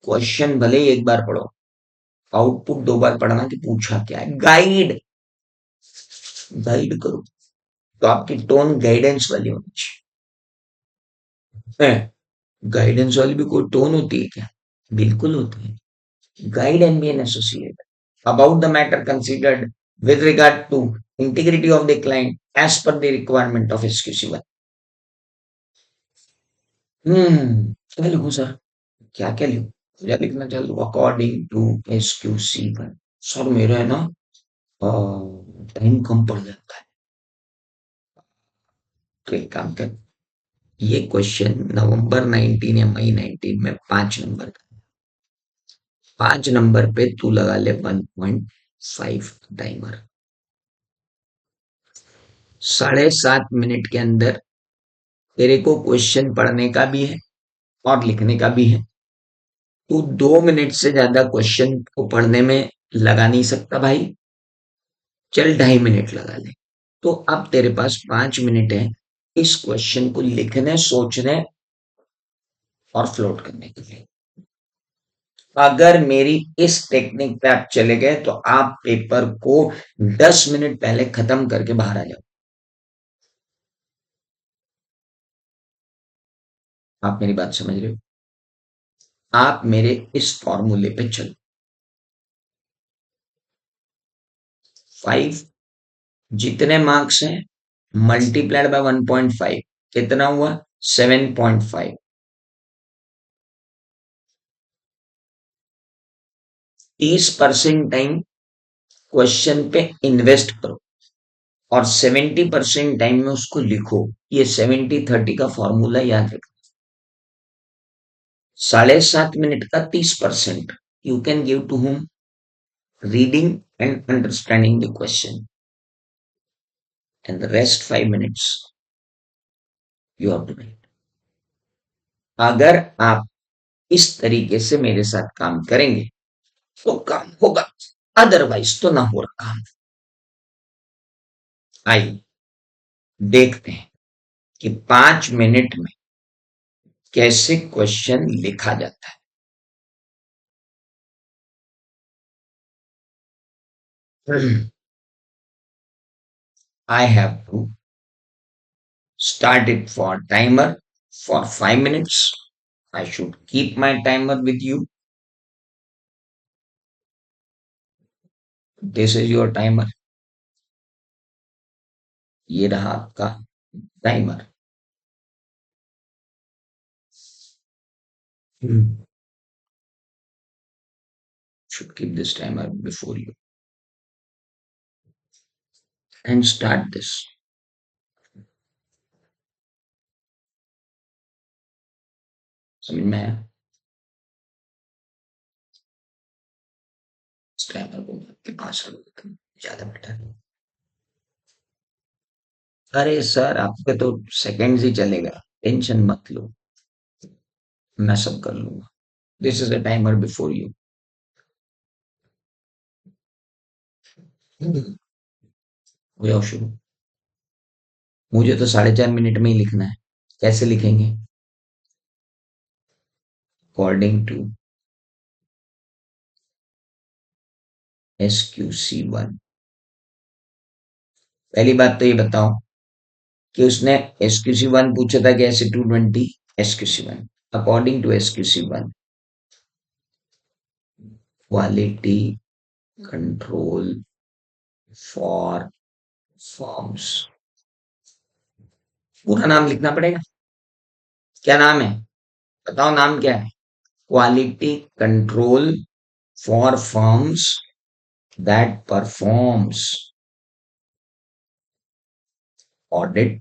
क्वेश्चन भले ही एक बार पढ़ो, आउटपुट 2 बार पढ़ना कि पूछा क्या है। गाइड, गाइड करो तो आपकी टोन गाइडेंस वाली होनी चाहिए। गाइडेंस वाली भी कोई टोन होती है क्या? बिल्कुल होती है। Guide and be an associate about the matter considered with regard to integrity of the client as per the requirement of SQC1। क्या लिखूं सर? क्या क्या लिखूं? क्या लिखना चाहूँ? According to SQC1। सर मेरा है ना, टाइम कम पड़ जाता है, तो एक काम कर, ये क्वेश्चन नवंबर 19 या मई 19 में 5 नंबर का, 5 नंबर पे तू लगा ले 1.5 टाइमर। 7.5 मिनट के अंदर तेरे को क्वेश्चन पढ़ने का भी है और लिखने का भी है। तू 2 मिनट से ज्यादा क्वेश्चन को पढ़ने में लगा नहीं सकता भाई। चल 2.5 मिनट लगा ले। तो अब तेरे पास 5 मिनट है इस क्वेश्चन को लिखने, सोचने और फ्लोट करने के लिए। अगर मेरी इस टेक्निक पे आप चले गए तो आप पेपर को 10 मिनट पहले खत्म करके बाहर आ जाओ। आप मेरी बात समझ रहे हो? आप मेरे इस फॉर्मूले पे चलो। 5 जितने मार्क्स हैं मल्टीप्लाइड बाय 1.5 कितना हुआ? 7.5। 30% टाइम क्वेश्चन पे इन्वेस्ट करो और 70% टाइम में उसको लिखो। ये 70-30 का फॉर्मूला याद रखो। 7.5 मिनट का 30% you can give to whom? Reading and understanding the question, and the rest 5 minutes you have to write। अगर आप इस तरीके से मेरे साथ काम करेंगे तो काम होगा, अदरवाइज तो ना हो रहा काम। आइए देखते हैं कि 5 मिनट में कैसे क्वेश्चन लिखा जाता है। I have to start it for timer for 5 minutes। I should keep my timer with you। This is your timer। ये रहा आपका timer. Should keep this timer before you and start this। समझ में आया? इस टाइमर को मैं आपके पास रखूंगा, ज्यादा बेटर है। अरे सर आपके तो सेकंड्स ही चलेगा, टेंशन मत लो, मैं सब कर लूंगा। This is a timer before you. हो जाओ शुरू। मुझे तो 4.5 मिनट में ही लिखना है। कैसे लिखेंगे? According to SQC1। पहली बात तो ये बताओ कि उसने SQC1 पूछा था कि SC220। SQC1 according to SQC1 quality control for forms. पूरा नाम लिखना पड़ेगा। क्या नाम है? बताओ नाम क्या है? Quality control for firms that performs audit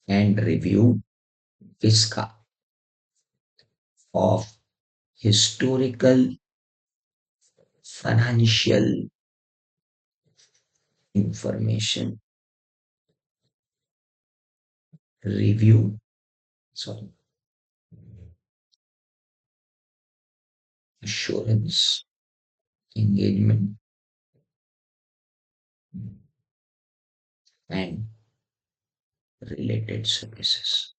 and review इसका of historical financial information review, sorry, assurance engagement and related services.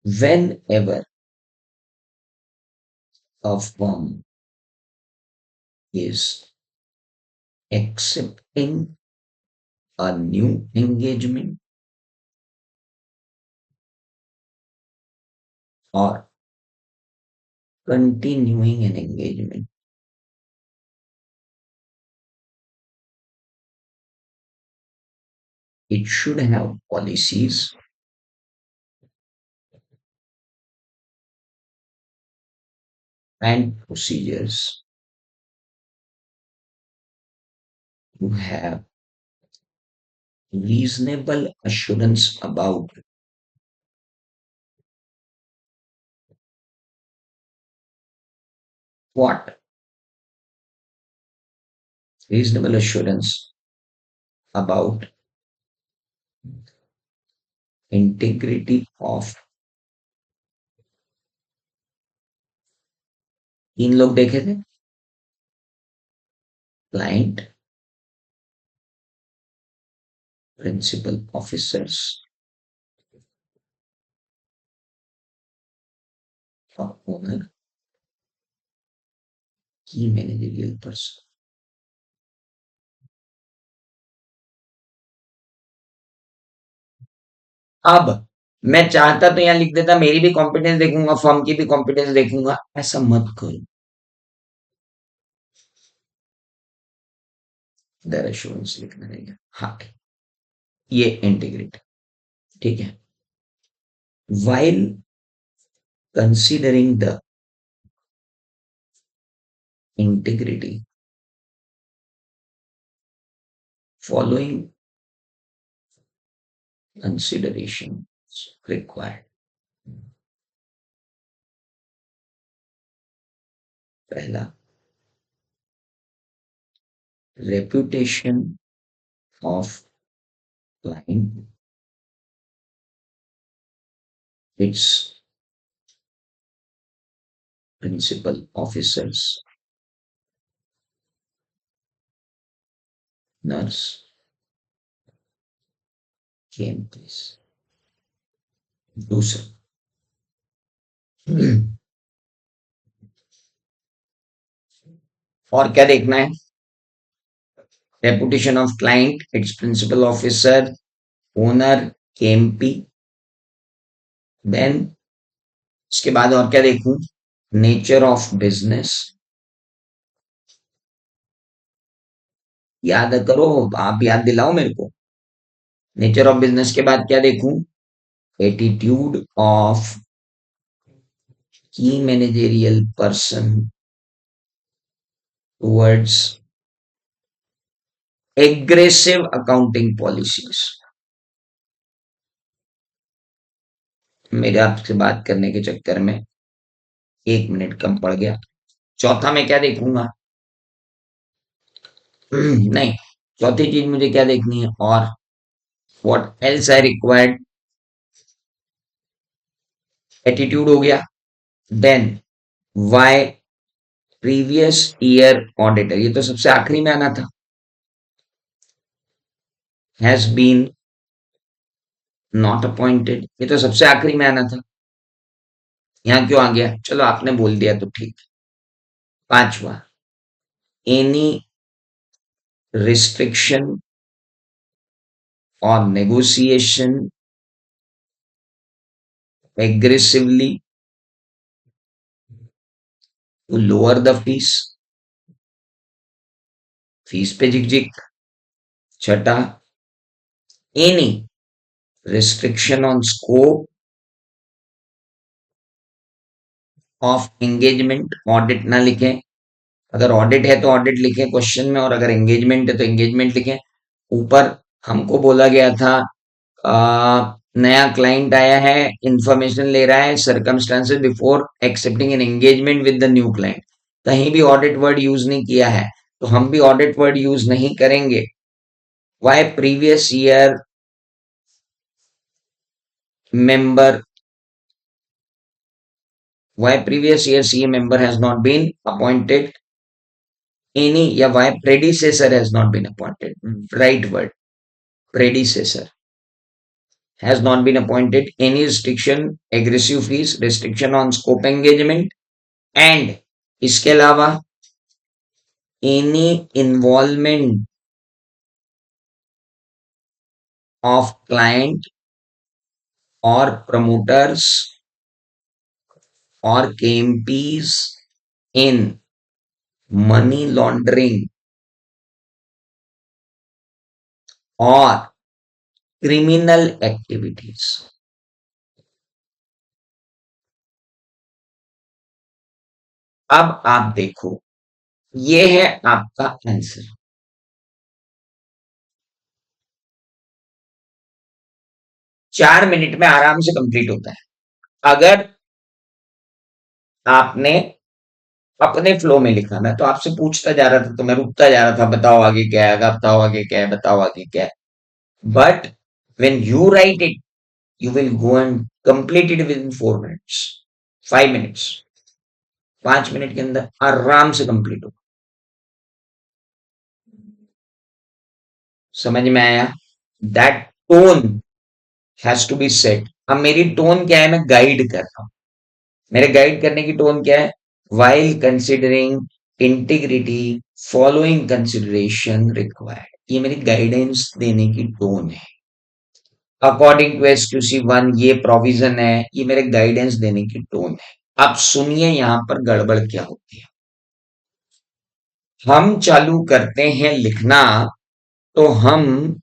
Whenever a firm is accepting a new engagement or continuing an engagement, it should have policies and procedures to have reasonable assurance about what reasonable assurance about integrity of तीन लोग देखे थे क्लाइंट प्रिंसिपल ऑफिसर्स और ओनर की मैनेजरियल पर्सन अब मैं चाहता तो यहाँ लिख देता मेरी भी कॉम्पिटेंस देखूंगा फर्म की भी कॉम्पिटेंस देखूंगा ऐसा मत करो देयर एश्योरेंस लिखना रहेगा हाँ ये इंटीग्रिटी ठीक है while considering the integrity following considerations required पहला reputation of client its principal officers nurse came please दूसरा और क्या देखना है reputation of client its principal officer owner KMP then इसके बाद और क्या देखूं नेचर ऑफ बिजनेस याद करो आप याद दिलाओ मेरे को नेचर ऑफ बिजनेस के बाद क्या देखूं एटीट्यूड ऑफ की managerial person towards aggressive accounting policies मेरे आपसे बात करने के चक्कर में 1 मिनट कम पड़ गया चौथा मैं क्या देखूंगा नहीं चौथी चीज मुझे क्या देखनी है और what else I required attitude हो गया then why previous year auditor ये तो सबसे आखिरी में आना था हैज बीन नॉट अपॉइंटेड ये तो सबसे आखिरी में आना था यहाँ क्यों आ गया चलो आपने बोल दिया तो ठीक पांचवा एनी रिस्ट्रिक्शन और negotiation aggressively to lower the fees fees पे झिकझिक छठा any restriction on scope of engagement audit ना लिखें अगर ऑडिट है तो ऑडिट लिखें क्वेश्चन में और अगर एंगेजमेंट है तो एंगेजमेंट लिखें ऊपर हमको बोला गया था नया क्लाइंट आया है इंफॉर्मेशन ले रहा है circumstances before accepting an engagement with the new client कहीं भी ऑडिट वर्ड यूज नहीं किया है तो हम भी ऑडिट वर्ड यूज नहीं करेंगे why previous year member Why previous year CA member has not been appointed? Any, yeah, why predecessor has not been appointed? Right word, predecessor has not been appointed. Any restriction, aggressive fees, restriction on scope engagement, and इसके अलावा any involvement of client or promoters or KMPs in money laundering or criminal activities. अब आप देखो, ये है आपका आंसर। 4 मिनट में आराम से कंप्लीट होता है। अगर आपने अपने फ्लो में लिखा, मैं तो आपसे पूछता जा रहा था तो मैं रुकता जा रहा था, बताओ आगे क्या है, बताओ आगे क्या है, बताओ आगे क्या है। But when you write it, you will go and complete it within 4 minutes, 5 minutes, 5 minute के अंदर आराम से कंप्लीट हो। समझ में आया? That tone has to be set. अब मेरी टोन क्या है? मैं गाइड कर रहा हूं। मेरे गाइड करने की टोन क्या है? While considering integrity, following consideration required, ये मेरी गाइडेंस देने की टोन है। अकॉर्डिंग टू SQC 1 ये प्रोविजन है, ये मेरे गाइडेंस देने की टोन है। अब सुनिए यहां पर गड़बड़ क्या होती है। हम चालू करते हैं लिखना, तो हम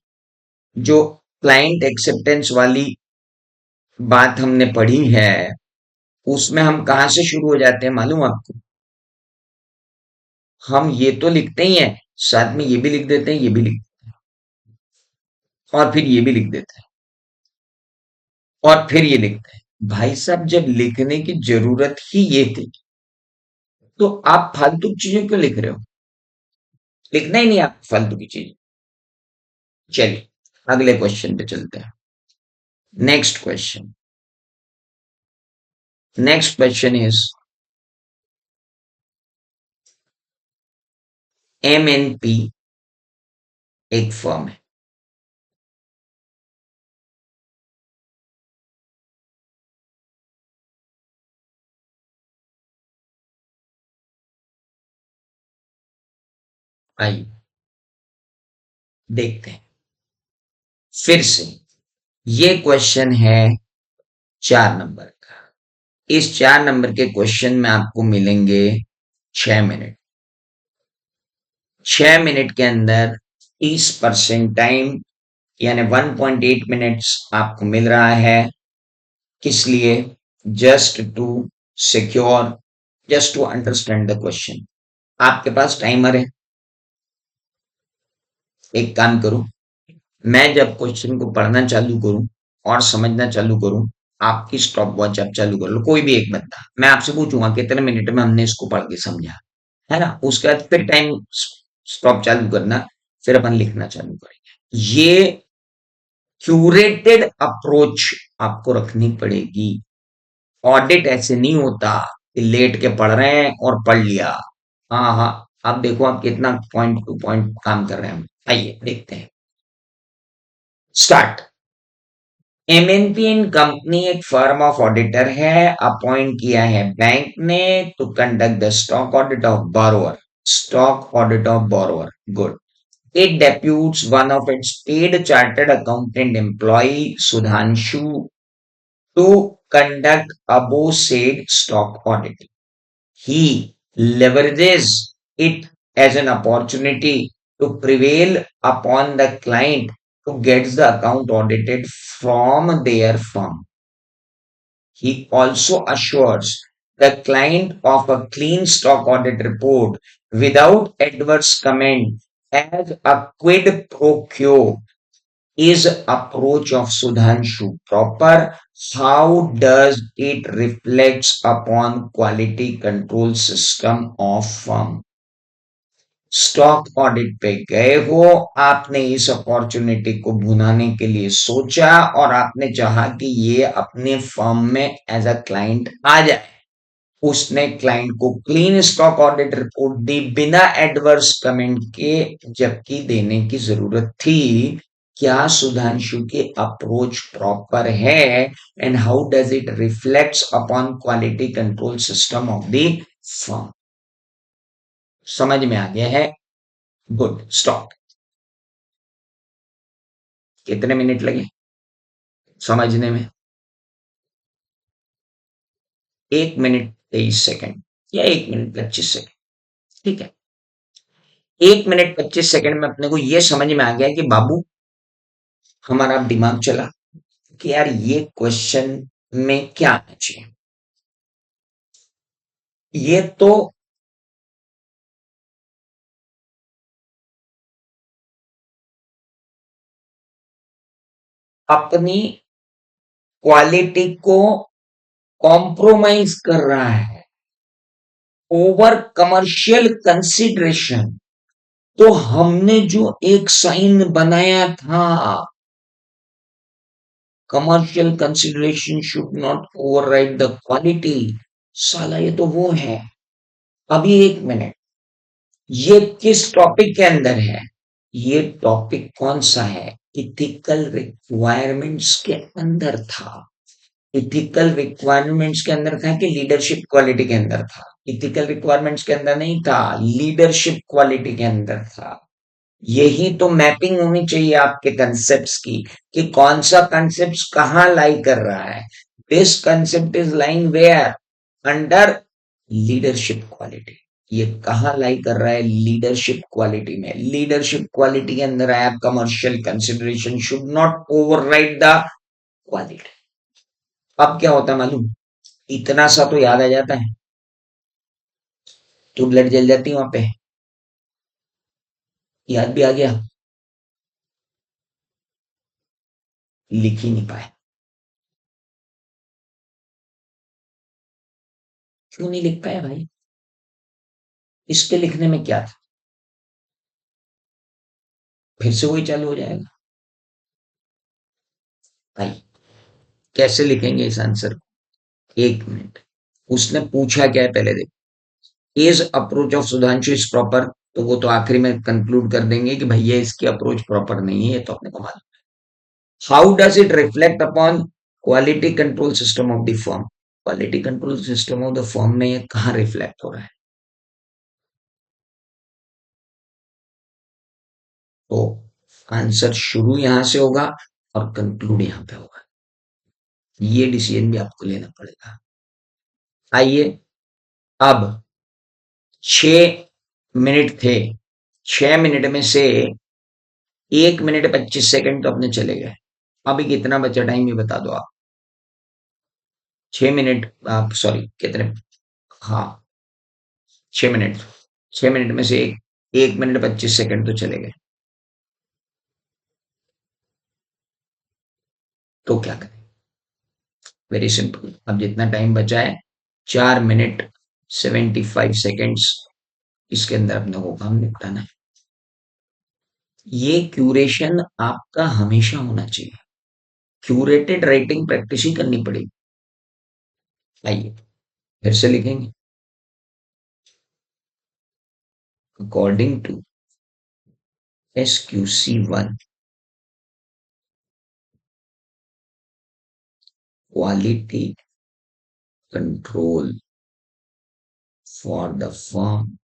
जो क्लाइंट एक्सेप्टेंस वाली बात हमने पढ़ी है, उसमें हम कहां से शुरू हो जाते हैं मालूम आपको? हम ये तो लिखते ही हैं, साथ में ये भी लिख देते हैं, ये भी लिख, और फिर ये भी लिख देते हैं, और फिर ये लिखते हैं। भाई साहब, जब लिखने की जरूरत ही ये थी, तो आप फालतू की चीजें क्यों लिख रहे हो? लिखना ही नहीं आप फालतू की चीज। चलिए अगले क्वेश्चन पे चलते हैं। Next question, next question is MNP एक फर्म है। आइए देखते हैं फिर से। ये क्वेश्चन है 4 नंबर का। इस 4 नंबर के क्वेश्चन में आपको मिलेंगे 6 मिनट। 6 मिनट के अंदर 30% टाइम, यानी 1.8 मिनट्स आपको मिल रहा है। किस लिए? Just to secure, just to understand the question. आपके पास टाइमर है। एक काम करो, मैं जब क्वेश्चन को पढ़ना चालू करूं और समझना चालू करूं, आपकी स्टॉप वॉच आप चालू कर लो, कोई भी एक बंदा। मैं आपसे पूछूंगा कितने मिनट में हमने इसको पढ़ के समझा, है ना? उसके बाद फिर टाइम स्टॉप चालू करना, फिर अपन लिखना चालू करेंगे। ये क्यूरेटेड अप्रोच आपको रखनी पड़ेगी। ऑडिट ऐसे नहीं होता कि लेट के पढ़ रहे हैं और पढ़ लिया। हाँ हाँ, आप देखो आप कितना पॉइंट टू पॉइंट काम कर रहे हैं। आइए देखते हैं। स्टार्ट। MNP एंड कंपनी एक फर्म ऑफ ऑडिटर है, अपॉइंट किया है बैंक ने to conduct the stock audit of borrower. Stock audit of borrower, good. It deputes one of its paid chartered accountant employee, Sudhanshu, to conduct above said stock audit. He leverages it as an opportunity to prevail upon the client to get the account audited from their firm. He also assures the client of a clean stock audit report without adverse comment as a quid pro quo. Is approach of Sudhanshu proper? How does it reflects upon quality control system of firm? Stock audit पे गए हो, आपने इस अपॉर्चुनिटी को भुनाने के लिए सोचा और आपने चाहा कि ये अपने फर्म में एज अ क्लाइंट आ जाए। उसने क्लाइंट को क्लीन स्टॉक ऑडिट रिपोर्ट दी बिना एडवर्स कमेंट के, जबकि देने की जरूरत थी। क्या सुधांशु की अप्रोच प्रॉपर है and how does it reflects upon quality control system of the firm? समझ में आ गया है? Good, stop. कितने मिनट लगे समझने में? 1 मिनट 23 सेकंड या 1 मिनट 25 सेकंड। ठीक है, 1 मिनट 25 सेकंड में अपने को यह समझ में आ गया कि बाबू, हमारा दिमाग चला कि यार ये क्वेश्चन में क्या आना चाहिए। ये तो अपनी क्वालिटी को कॉम्प्रोमाइज कर रहा है ओवर कमर्शियल कंसिडरेशन। तो हमने जो एक साइन बनाया था, commercial consideration should not override the quality, साला ये तो वो है। अभी 1 मिनट, ये किस टॉपिक के अंदर है? ये टॉपिक कौन सा है? इथिकल रिक्वायरमेंट्स के अंदर था। इथिकल रिक्वायरमेंट्स के अंदर था कि लीडरशिप क्वालिटी के अंदर था? इथिकल रिक्वायरमेंट्स के अंदर नहीं था, लीडरशिप क्वालिटी के अंदर था। यही तो मैपिंग होनी चाहिए आपके कंसेप्ट्स की, कि कौन सा कंसेप्ट कहाँ लाई कर रहा है। This concept is lying where? Under leadership quality. ये कहाँ लाई कर रहा है? लीडरशिप क्वालिटी में। लीडरशिप क्वालिटी के अंदर आया commercial consideration should not override the quality. अब क्या होता है मालूम? इतना सा तो याद आ जाता है, ट्यूबलाइट जल जाती है वहां पे, याद भी आ गया, लिख ही नहीं पाए। क्यों नहीं लिख पाए भाई? इसके लिखने में क्या था? फिर से वही चालू हो जाएगा भाई। कैसे लिखेंगे इस आंसर को? 1 मिनट। उसने पूछा क्या है पहले देखो। Is approach of Sudhanshu is proper, तो वो तो आखिरी में कंक्लूड कर देंगे कि भैया इसकी अप्रोच प्रॉपर नहीं है, ये तो अपने को मालूम। How does it reflect upon quality control system of the firm? Quality control system of the firm में ये कहाँ रिफ्लेक्ट हो रहा है? तो आंसर शुरू यहां से होगा और कंक्लूड यहां पे होगा। ये डिसीजन भी आपको लेना पड़ेगा। आइए, अब 6 मिनट थे, 6 मिनट में से 1 मिनट 25 सेकंड तो अपने चले गए। अभी कितना बचा टाइम ये बता दो आप। 6 मिनट, आप सॉरी कितने, हाँ 6 मिनट। 6 मिनट में से 1 मिनट 25 सेकंड तो चले गए। तो क्या करें? Very simple. अब जितना टाइम बचा है, 4 मिनट 75 सेकेंड्स, इसके अंदर अपने को काम निपटाना है। ये क्यूरेशन आपका हमेशा होना चाहिए। क्यूरेटेड राइटिंग प्रैक्टिस ही करनी पड़ेगी। आइए फिर से लिखेंगे। According to SQC1, quality control for the firm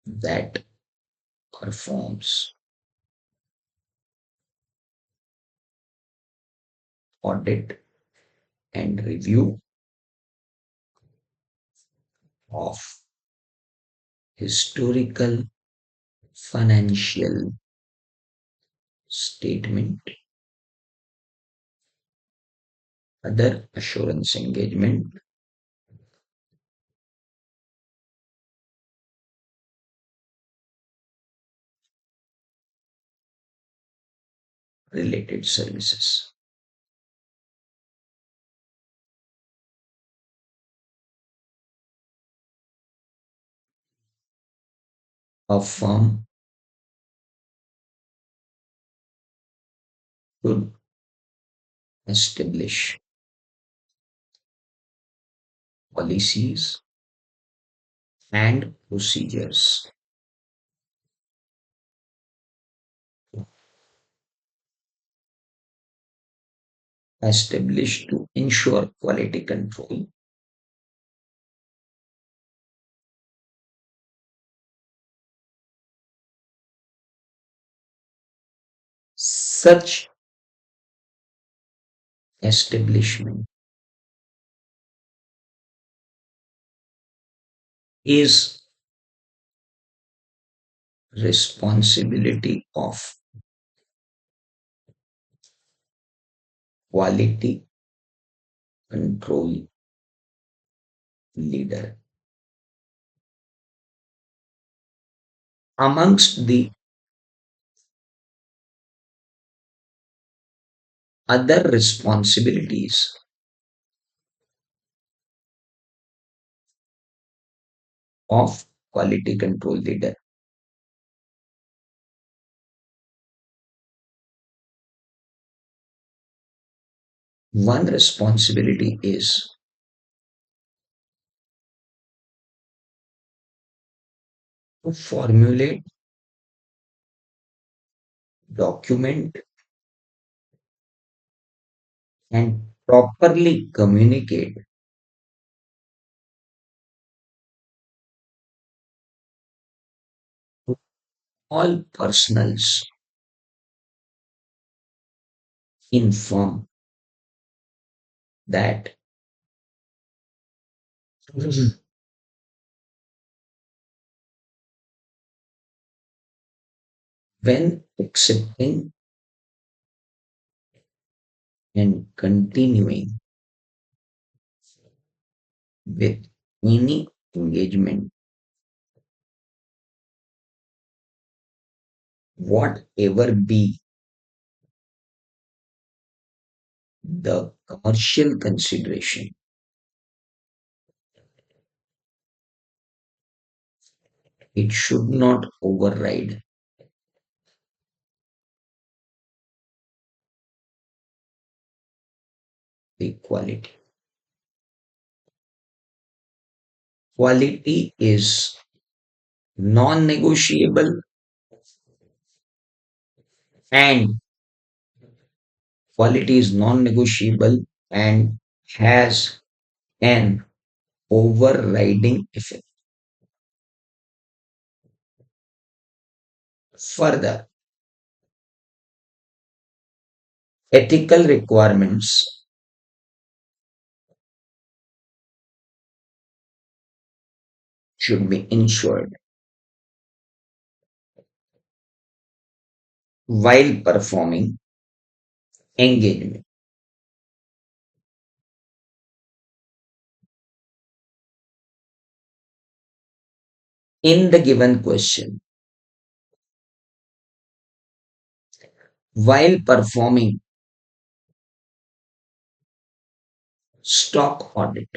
that performs audit and review of historical financial statement, other assurance engagement, related services. A firm should establish policies and procedures established to ensure quality control. Such establishment is responsibility of quality control leader. Amongst the other responsibilities of quality control leader, one responsibility is to formulate, document, and properly communicate to all personals in firm that when accepting and continuing with any engagement, whatever be the commercial consideration, it should not override the quality. Quality is non negotiable, and quality is non negotiable and has an overriding effect. Further, ethical requirements should be ensured while performing engagement. In the given question, while performing stock audit,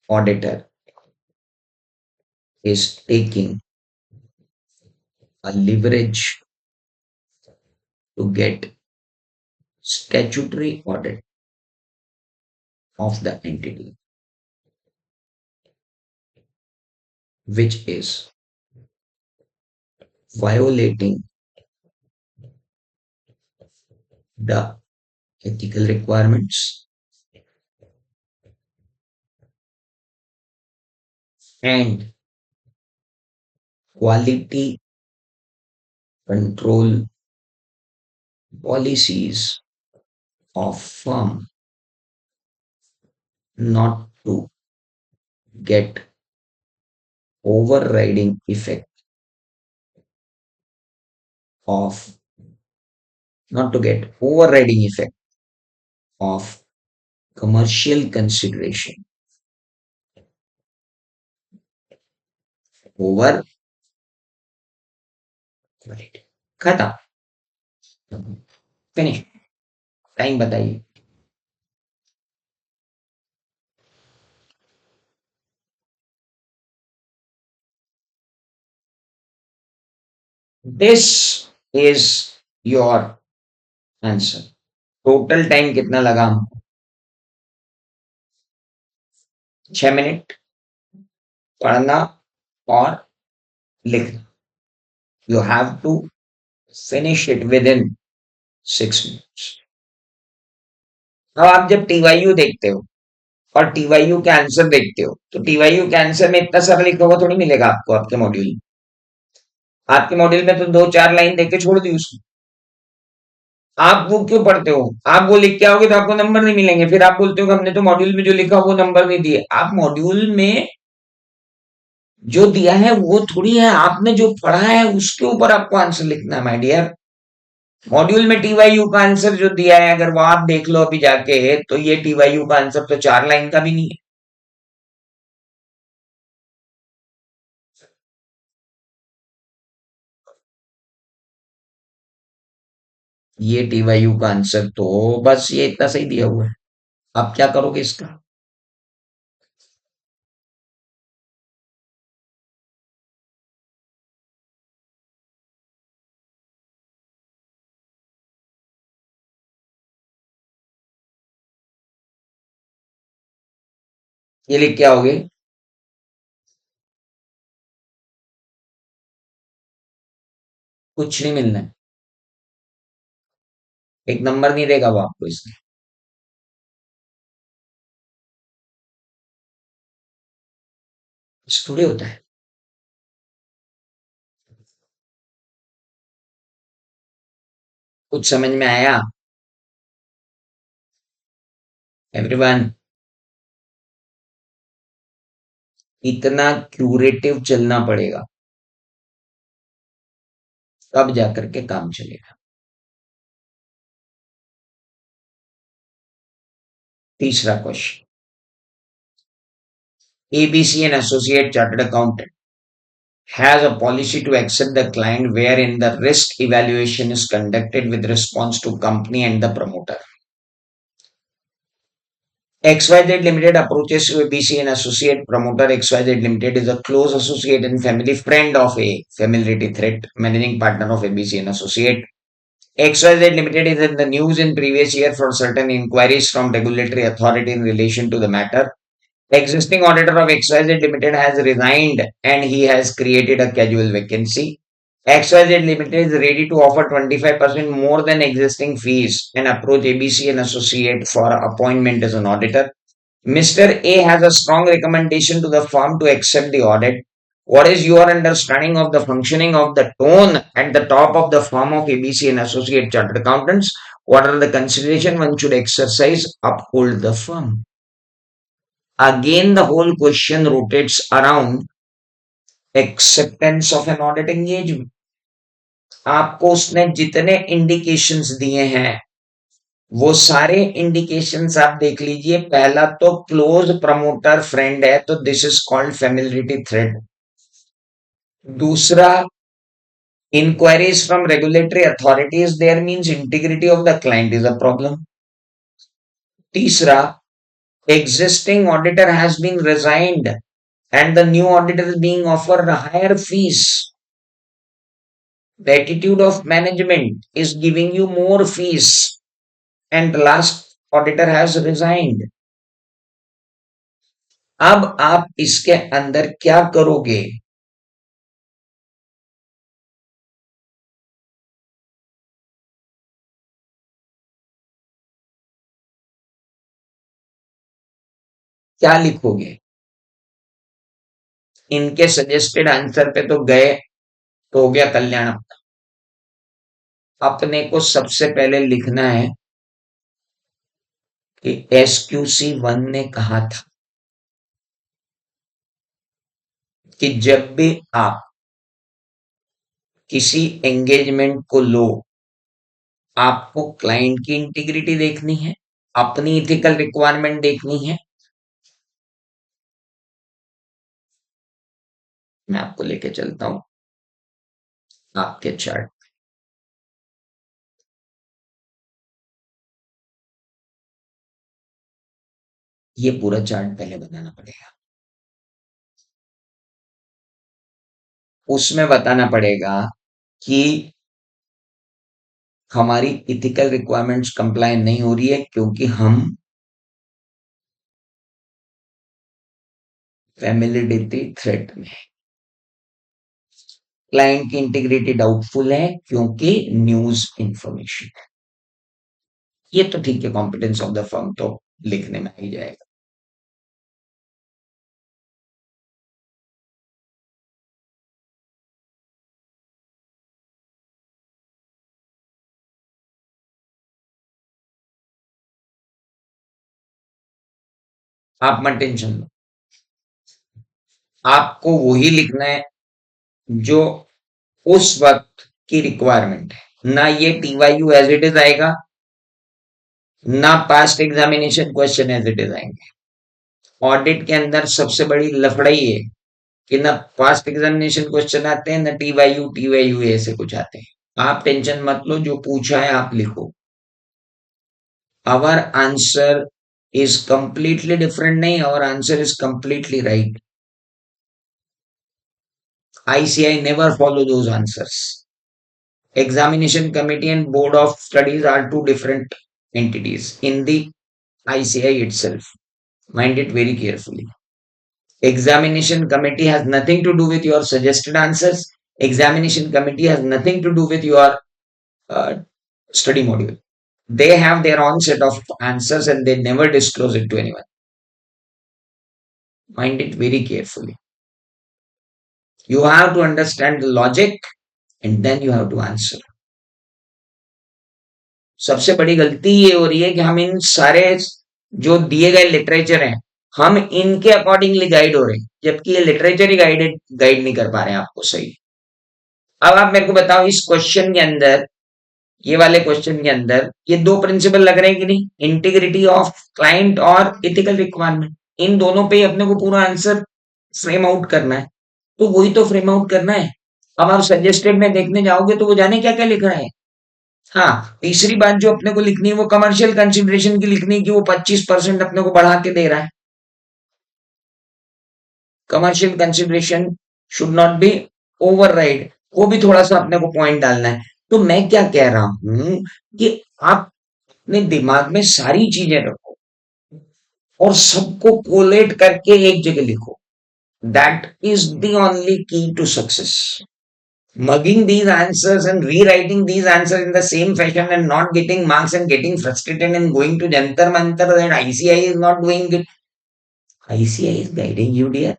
auditor is taking a leverage to get statutory audit of the entity, which is violating the ethical requirements and quality control policies of firm, not to get overriding effect of not to get overriding effect of commercial consideration over quality. खत्म, फिनिश, टाइम बताइए. This is your answer. Total time कितना लगा हमको? 6 मिनट पढ़ना और लिखना। You have to finish it within 6 minutes. अब आप जब टीवाईयू देखते हो और टीवाईयू के आंसर देखते हो तो टीवाईयू के आंसर में इतना सारा लिखा हुआ थोड़ी मिलेगा आपको आपके मॉड्यूल में। आपके मॉड्यूल में तो 2-4 लाइन देख के छोड़ दी उसको। आप वो क्यों पढ़ते हो? आप वो लिख के आओगे तो आपको नंबर नहीं मिलेंगे, फिर आप बोलते हो कि हमने तो मॉड्यूल में जो लिखा वो नंबर नहीं दिए। आप मॉड्यूल में जो दिया है वो थोड़ी है, आपने जो पढ़ा है उसके ऊपर आपको आंसर लिखना है माय डियर। मॉड्यूल में टीवाईयू का आंसर जो दिया है अगर वो आप देख लो अभी जाके, तो ये टीवाईयू का आंसर तो 4 लाइन का भी नहीं है। ये टीवाईयू का आंसर तो बस ये इतना सही दिया हुआ है। आप क्या करोगे इसका? ये लिख के आओगे? कुछ नहीं मिलना है। एक नंबर नहीं देगा वो आपको इसमें। कुछ थोड़ी होता है। कुछ समझ में आया? एवरीवन, इतना क्यूरेटिव चलना पड़ेगा, तब जाकर के काम चलेगा। तीसरा question, ABC an associate chartered accountant has a policy to accept the client wherein the risk evaluation is conducted with response to company and the promoter. XYZ Limited approaches to ABC and associate promoter. XYZ Limited is a close associate and family friend of a familiarity threat, managing partner of ABC and associate. XYZ Limited is in the news in previous year for certain inquiries from regulatory authority in relation to the matter. Existing auditor of XYZ Limited has resigned and he has created a casual vacancy. XYZ Limited is ready to offer 25% more than existing fees and approach ABC and Associate for appointment as an auditor. Mr. A has a strong recommendation to the firm to accept the audit. What is your understanding of the functioning of the tone at the top of the firm of ABC and Associate Chartered Accountants? What are the considerations one should exercise? Uphold the firm. Again, the whole question rotates around acceptance of an audit engagement. आपको उसने जितने इंडिकेशंस दिए हैं वो सारे इंडिकेशंस आप देख लीजिए। पहला तो क्लोज प्रमोटर फ्रेंड है तो this is called familiarity threat. दूसरा, inquiries from regulatory authorities there means integrity of the client is a problem. तीसरा, existing auditor has been resigned and the new auditor is being offered higher fees. The attitude of management is giving you more fees and the last auditor has resigned. अब आप इसके अंदर क्या करोगे? क्या लिखोगे? इनके सजेस्टेड आंसर पे तो गए तो हो गया कल्याण। अपने को सबसे पहले लिखना है कि SQC 1 ने कहा था कि जब भी आप किसी एंगेजमेंट को लो, आपको क्लाइंट की इंटीग्रिटी देखनी है, अपनी इथिकल रिक्वायरमेंट देखनी है। मैं आपको लेके चलता हूं आपके चार्ट। ये पूरा चार्ट पहले बनाना पड़ेगा। उसमें बताना पड़ेगा कि हमारी इथिकल रिक्वायरमेंट्स कंप्लायंट नहीं हो रही है क्योंकि हम फैमिलिडिटी थ्रेट में, क्लाइंट की इंटीग्रिटी डाउटफुल है क्योंकि न्यूज इंफॉर्मेशन। ये तो ठीक है, कॉम्पिटेंस ऑफ द फर्म तो लिखने में आ ही जाएगा। आप मत टेंशन लो, आपको वही लिखना है जो उस वक्त की रिक्वायरमेंट है। ना ये टीवाईयू एज इट इज आएगा, ना past examination question as it is आएंगे। ऑडिट के अंदर सबसे बड़ी लफड़ाई है कि ना पास्ट एग्जामिनेशन क्वेश्चन आते हैं, ना टीवाईयू टीवाईयू ऐसे कुछ आते हैं। आप टेंशन मत लो, जो पूछा है आप लिखो। Our answer is completely different नहीं, our answer is completely right. ICI never follow those answers. Examination committee and board of studies are two different entities in the ICI itself. Mind it very carefully. Examination committee has nothing to do with your suggested answers. Examination committee has nothing to do with your uh, study module. They have their own set of answers and they never disclose it to anyone. Mind it very carefully. You have to understand the logic and then you have to answer. सबसे बड़ी गलती ये हो रही है कि हम इन सारे जो दिए गए लिटरेचर हैं, हम इनके अकॉर्डिंगली गाइड हो रहे हैं, जबकि ये लिटरेचर ही गाइड नहीं कर पा रहे हैं आपको सही। अब आप मेरे को बताओ, इस क्वेश्चन के अंदर, ये वाले क्वेश्चन के अंदर ये दो प्रिंसिपल लग रहे हैं कि नहीं, इंटीग्रिटी ऑफ क्लाइंट और इथिकल रिक्वायरमेंट। इन दोनों पे ही अपने को पूरा आंसर फ्रेम आउट करना है, तो वही तो फ्रेम आउट करना है। अब आप सजेस्टेड में देखने जाओगे तो वो जाने क्या क्या लिख रहा है। हाँ, तीसरी बात जो अपने को लिखनी है वो कमर्शियल कंसिडरेशन की लिखनी है कि वो 25% अपने को बढ़ा के दे रहा है। Commercial consideration should not B override, वो भी थोड़ा सा अपने को पॉइंट डालना है। तो मैं क्या कह रहा हूं कि आप अपने दिमाग में सारी चीजें रखो और सबको कोलेट करके एक जगह लिखो। That is the only key to success. Mugging these answers and rewriting these answers in the same fashion and not getting marks and getting frustrated and going to Jantar Mantar that ICI is not doing it. ICI is guiding you, dear,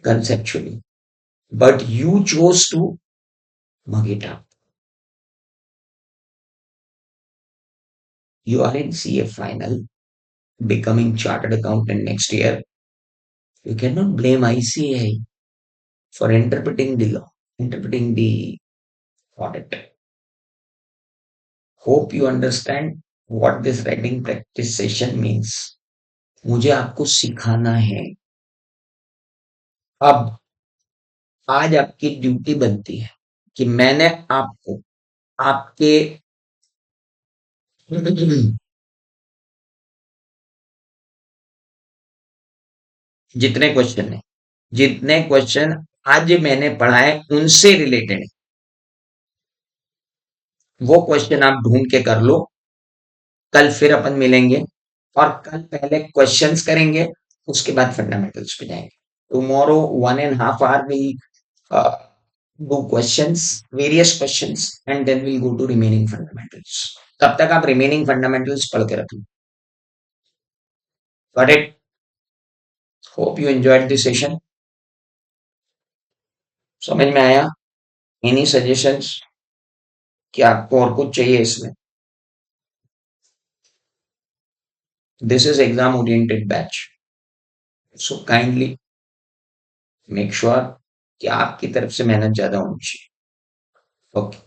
conceptually. But you chose to mug it up. You are in CA final, becoming chartered accountant next year. You cannot blame ICI for interpreting the law, interpreting the audit. Hope you understand what this writing practice session means. मुझे आपको सिखाना है। अब आज आपकी ड्यूटी बनती है कि मैंने आपको आपके जितने क्वेश्चन है, जितने क्वेश्चन आज मैंने पढ़ाए उनसे रिलेटेड वो क्वेश्चन आप ढूंढ के कर लो। कल फिर अपन मिलेंगे और कल पहले क्वेश्चंस करेंगे, उसके बाद फंडामेंटल्स पे जाएंगे। Tomorrow 1.5 hour will do questions, various questions, and then we'll go to remaining fundamentals. तब तक आप remaining fundamentals पढ़ के रखिए। Got it? Hope you enjoyed this session. समझ में आया? Any suggestions? कि आपको और कुछ चाहिए इसमें? This is exam oriented batch. So kindly make sure कि आपकी तरफ से मेहनत ज्यादा होनी चाहिए। Okay.